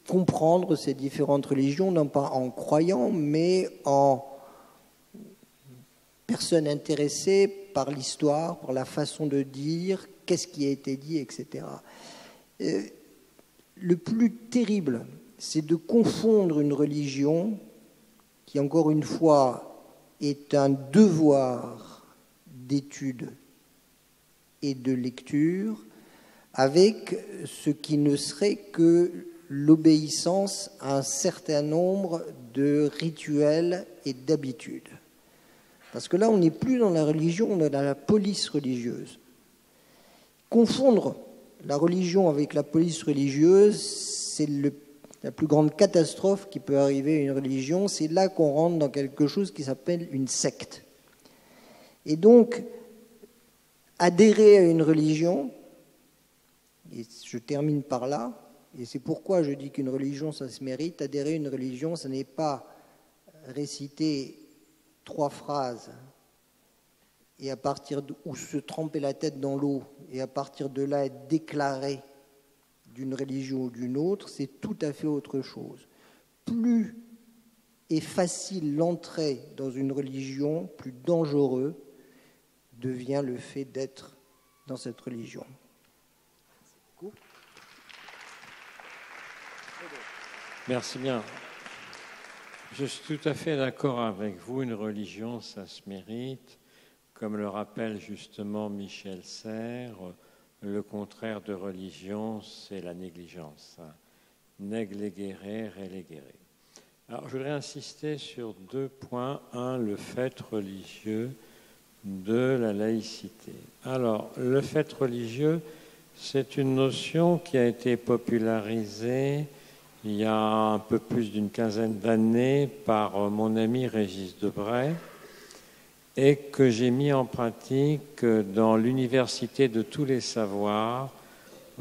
comprendre ces différentes religions, non pas en croyant, mais en personne intéressée par l'histoire, par la façon de dire, qu'est-ce qui a été dit, etc. Le plus terrible, c'est de confondre une religion qui, encore une fois, est un devoir d'étude et de lecture, avec ce qui ne serait que l'obéissance à un certain nombre de rituels et d'habitudes. Parce que là, on n'est plus dans la religion, on est dans la police religieuse. Confondre la religion avec la police religieuse, c'est la plus grande catastrophe qui peut arriver à une religion. C'est là qu'on rentre dans quelque chose qui s'appelle une secte. Et donc, adhérer à une religion, et je termine par là, et c'est pourquoi je dis qu'une religion, ça se mérite. Adhérer à une religion, ce n'est pas réciter 3 phrases et à partir ou se tremper la tête dans l'eau et à partir de là être déclaré d'une religion ou d'une autre, c'est tout à fait autre chose. Plus est facile l'entrée dans une religion, plus dangereux devient le fait d'être dans cette religion. Merci bien. Je suis tout à fait d'accord avec vous. Une religion, ça se mérite. Comme le rappelle justement Michel Serres, le contraire de religion, c'est la négligence. Neg legere, relegere. Alors, je voudrais insister sur 2 points. 1, le fait religieux. 2, la laïcité. Alors, le fait religieux, c'est une notion qui a été popularisée il y a un peu plus d'une quinzaine d'années par mon ami Régis Debray et que j'ai mis en pratique dans l'Université de tous les savoirs,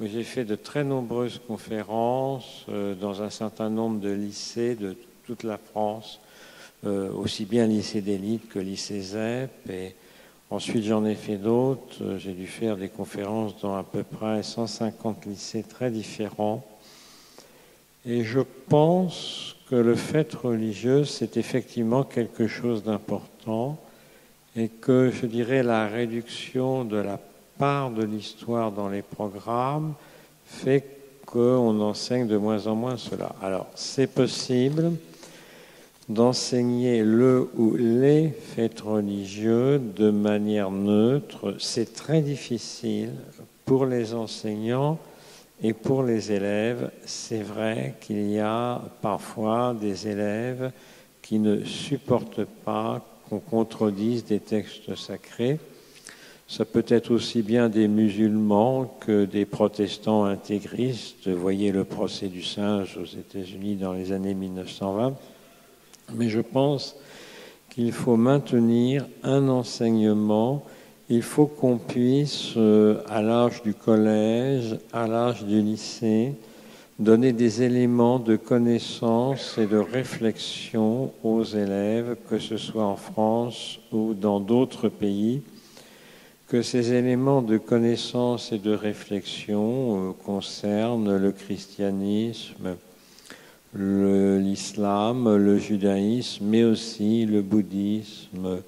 où j'ai fait de très nombreuses conférences dans un certain nombre de lycées de toute la France, aussi bien lycée d'élite que lycée ZEP. Et ensuite, j'en ai fait d'autres. J'ai dû faire des conférences dans à peu près 150 lycées très différents. Et je pense que le fait religieux, c'est effectivement quelque chose d'important et que, je dirais, la réduction de la part de l'histoire dans les programmes fait qu'on enseigne de moins en moins cela. Alors, c'est possible d'enseigner le ou les faits religieux de manière neutre. C'est très difficile pour les enseignants. Et pour les élèves, c'est vrai qu'il y a parfois des élèves qui ne supportent pas qu'on contredise des textes sacrés. Ça peut être aussi bien des musulmans que des protestants intégristes. Voyez le procès du singe aux États-Unis dans les années 1920. Mais je pense qu'il faut maintenir un enseignement. Il faut qu'on puisse, à l'âge du collège, à l'âge du lycée, donner des éléments de connaissance et de réflexion aux élèves, que ce soit en France ou dans d'autres pays, que ces éléments de connaissance et de réflexion concernent le christianisme, l'islam, le judaïsme, mais aussi le bouddhisme,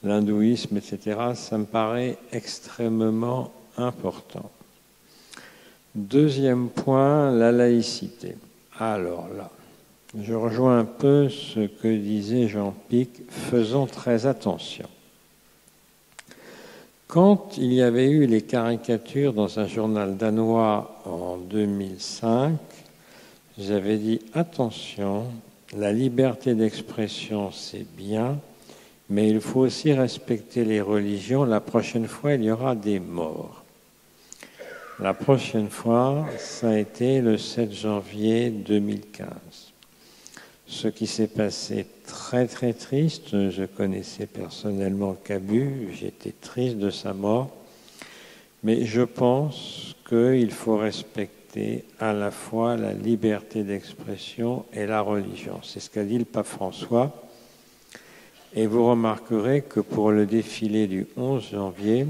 l'hindouisme, etc., ça me paraît extrêmement important. 2e point, la laïcité. Alors là, je rejoins un peu ce que disait Jean Pic, faisons très attention. Quand il y avait eu les caricatures dans un journal danois en 2005, j'avais dit attention, la liberté d'expression c'est bien, mais il faut aussi respecter les religions. La prochaine fois, il y aura des morts. La prochaine fois, ça a été le 7 janvier 2015. Ce qui s'est passé très très triste, je connaissais personnellement Cabu, j'étais triste de sa mort, mais je pense qu'il faut respecter à la fois la liberté d'expression et la religion. C'est ce qu'a dit le pape François. Et vous remarquerez que pour le défilé du 11 janvier,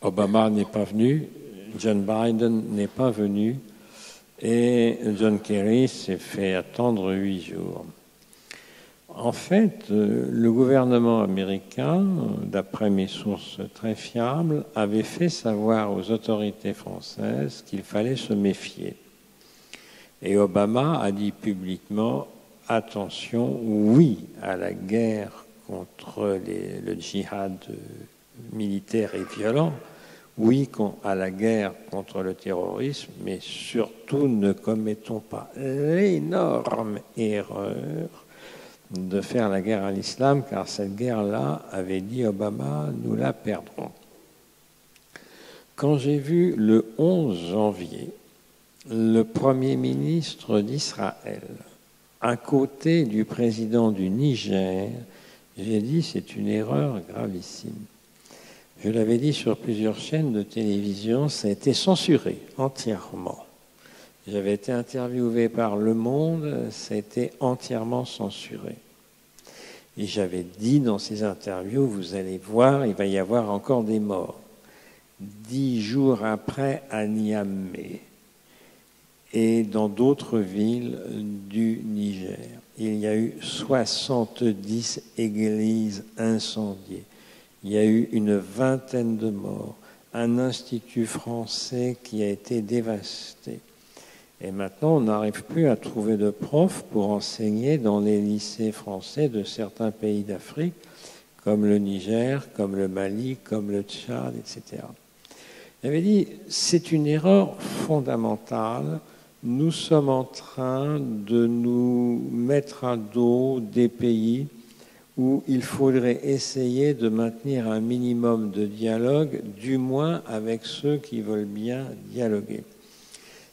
Obama n'est pas venu, John Biden n'est pas venu et John Kerry s'est fait attendre 8 jours. En fait, le gouvernement américain, d'après mes sources très fiables, avait fait savoir aux autorités françaises qu'il fallait se méfier. Et Obama a dit publiquement « Attention, oui à la guerre contre le djihad militaire et violent, oui à la guerre contre le terrorisme, mais surtout ne commettons pas l'énorme erreur de faire la guerre à l'islam, car cette guerre-là, avait dit Obama, nous la perdrons. » Quand j'ai vu le 11 janvier le Premier ministre d'Israël à côté du président du Niger, j'ai dit c'est une erreur gravissime. Je l'avais dit sur plusieurs chaînes de télévision, ça a été censuré entièrement. J'avais été interviewé par Le Monde, ça a été entièrement censuré. Et j'avais dit dans ces interviews, vous allez voir, il va y avoir encore des morts. 10 jours après, à Niamey et dans d'autres villes du Niger, il y a eu 70 églises incendiées. Il y a eu une 20aine de morts, un institut français qui a été dévasté. Et maintenant, on n'arrive plus à trouver de profs pour enseigner dans les lycées français de certains pays d'Afrique, comme le Niger, comme le Mali, comme le Tchad, etc. Il avait dit, c'est une erreur fondamentale. Nous sommes en train de nous mettre à dos des pays où il faudrait essayer de maintenir un minimum de dialogue, du moins avec ceux qui veulent bien dialoguer.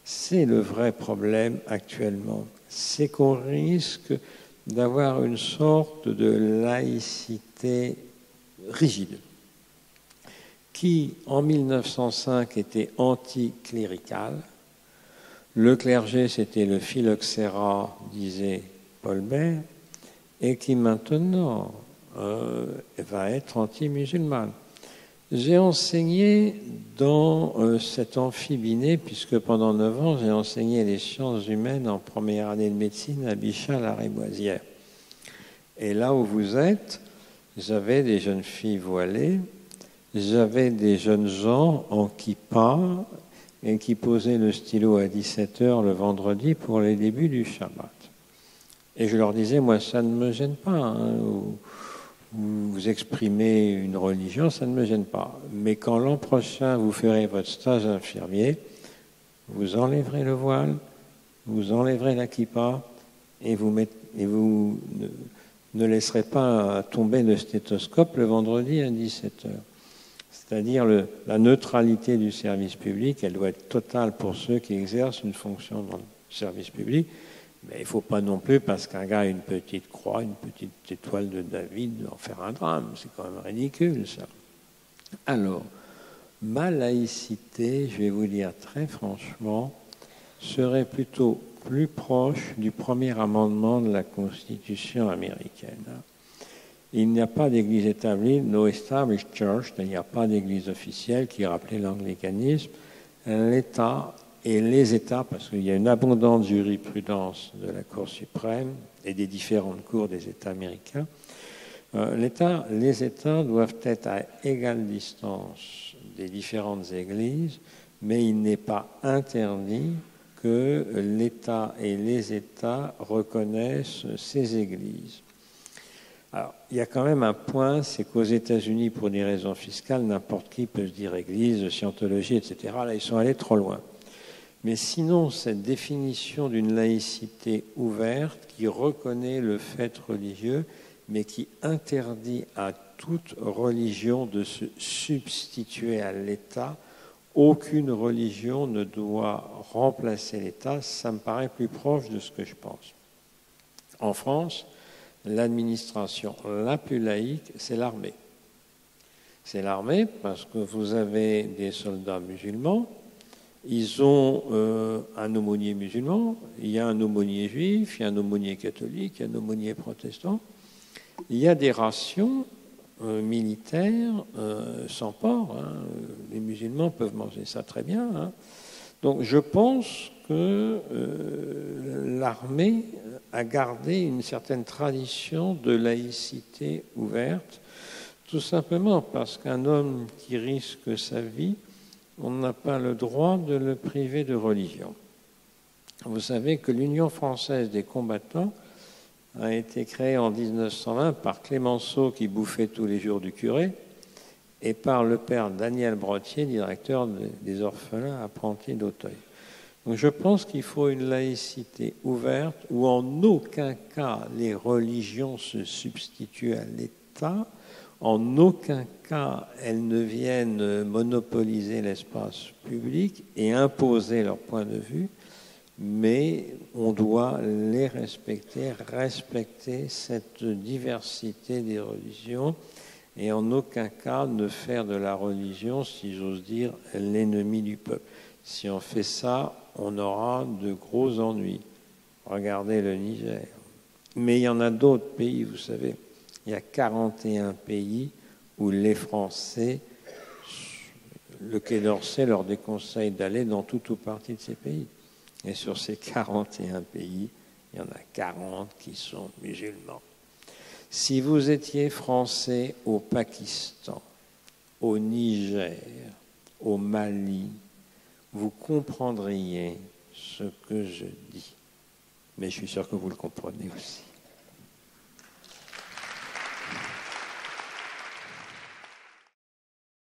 C'est le vrai problème actuellement. C'est qu'on risque d'avoir une sorte de laïcité rigide, qui en 1905 était anticléricale. Le clergé, c'était le phylloxéra, disait Paul Bert, et qui maintenant va être anti-musulmane. J'ai enseigné dans cet amphibiné, puisque pendant 9 ans, j'ai enseigné les sciences humaines en première année de médecine à Bichat-la-Rémoisière. Et là où vous êtes, j'avais des jeunes filles voilées, j'avais des jeunes gens en kippa et qui posaient le stylo à 17h le vendredi pour les débuts du Shabbat. Et je leur disais, moi, ça ne me gêne pas. Hein, vous exprimez une religion, ça ne me gêne pas. Mais quand l'an prochain, vous ferez votre stage infirmier, vous enlèverez le voile, vous enlèverez la kippa et vous ne laisserez pas tomber le stéthoscope le vendredi à 17h. C'est-à-dire la neutralité du service public, elle doit être totale pour ceux qui exercent une fonction dans le service public. Mais il ne faut pas non plus, parce qu'un gars a une petite croix, une petite étoile de David, en faire un drame. C'est quand même ridicule, ça. Alors, ma laïcité, je vais vous dire très franchement, serait plutôt plus proche du premier amendement de la Constitution américaine. Il n'y a pas d'église établie, no established church, il n'y a pas d'église officielle qui rappelait l'anglicanisme. L'État et les États, parce qu'il y a une abondante jurisprudence de la Cour suprême et des différentes cours des États américains, les États doivent être à égale distance des différentes églises, mais il n'est pas interdit que l'État et les États reconnaissent ces églises. Alors, il y a quand même un point, c'est qu'aux États-Unis, pour des raisons fiscales, n'importe qui peut se dire église, scientologie, etc. Là, ils sont allés trop loin. Mais sinon, cette définition d'une laïcité ouverte qui reconnaît le fait religieux, mais qui interdit à toute religion de se substituer à l'État, aucune religion ne doit remplacer l'État. Ça me paraît plus proche de ce que je pense. En France, l'administration la plus laïque, c'est l'armée. C'est l'armée parce que vous avez des soldats musulmans, ils ont un aumônier musulman, il y a un aumônier juif, il y a un aumônier catholique, il y a un aumônier protestant. Il y a des rations militaires sans porc. Hein. Les musulmans peuvent manger ça très bien. Hein. Donc je pense que l'armée a gardé une certaine tradition de laïcité ouverte, tout simplement parce qu'un homme qui risque sa vie, on n'a pas le droit de le priver de religion. Vous savez que l'Union française des combattants a été créée en 1920 par Clémenceau qui bouffait tous les jours du curé et par le père Daniel Brottier, directeur des orphelins apprentis d'Auteuil. Donc je pense qu'il faut une laïcité ouverte où en aucun cas les religions se substituent à l'État, en aucun cas elles ne viennent monopoliser l'espace public et imposer leur point de vue, mais on doit les respecter cette diversité des religions et en aucun cas ne faire de la religion, si j'ose dire, l'ennemi du peuple. Si on fait ça, on aura de gros ennuis. Regardez le Niger. Mais il y en a d'autres pays, vous savez. Il y a 41 pays où les Français, le Quai d'Orsay leur déconseille d'aller dans toute ou partie de ces pays. Et sur ces 41 pays, il y en a 40 qui sont musulmans. Si vous étiez Français au Pakistan, au Niger, au Mali, vous comprendriez ce que je dis. Mais je suis sûr que vous le comprenez aussi.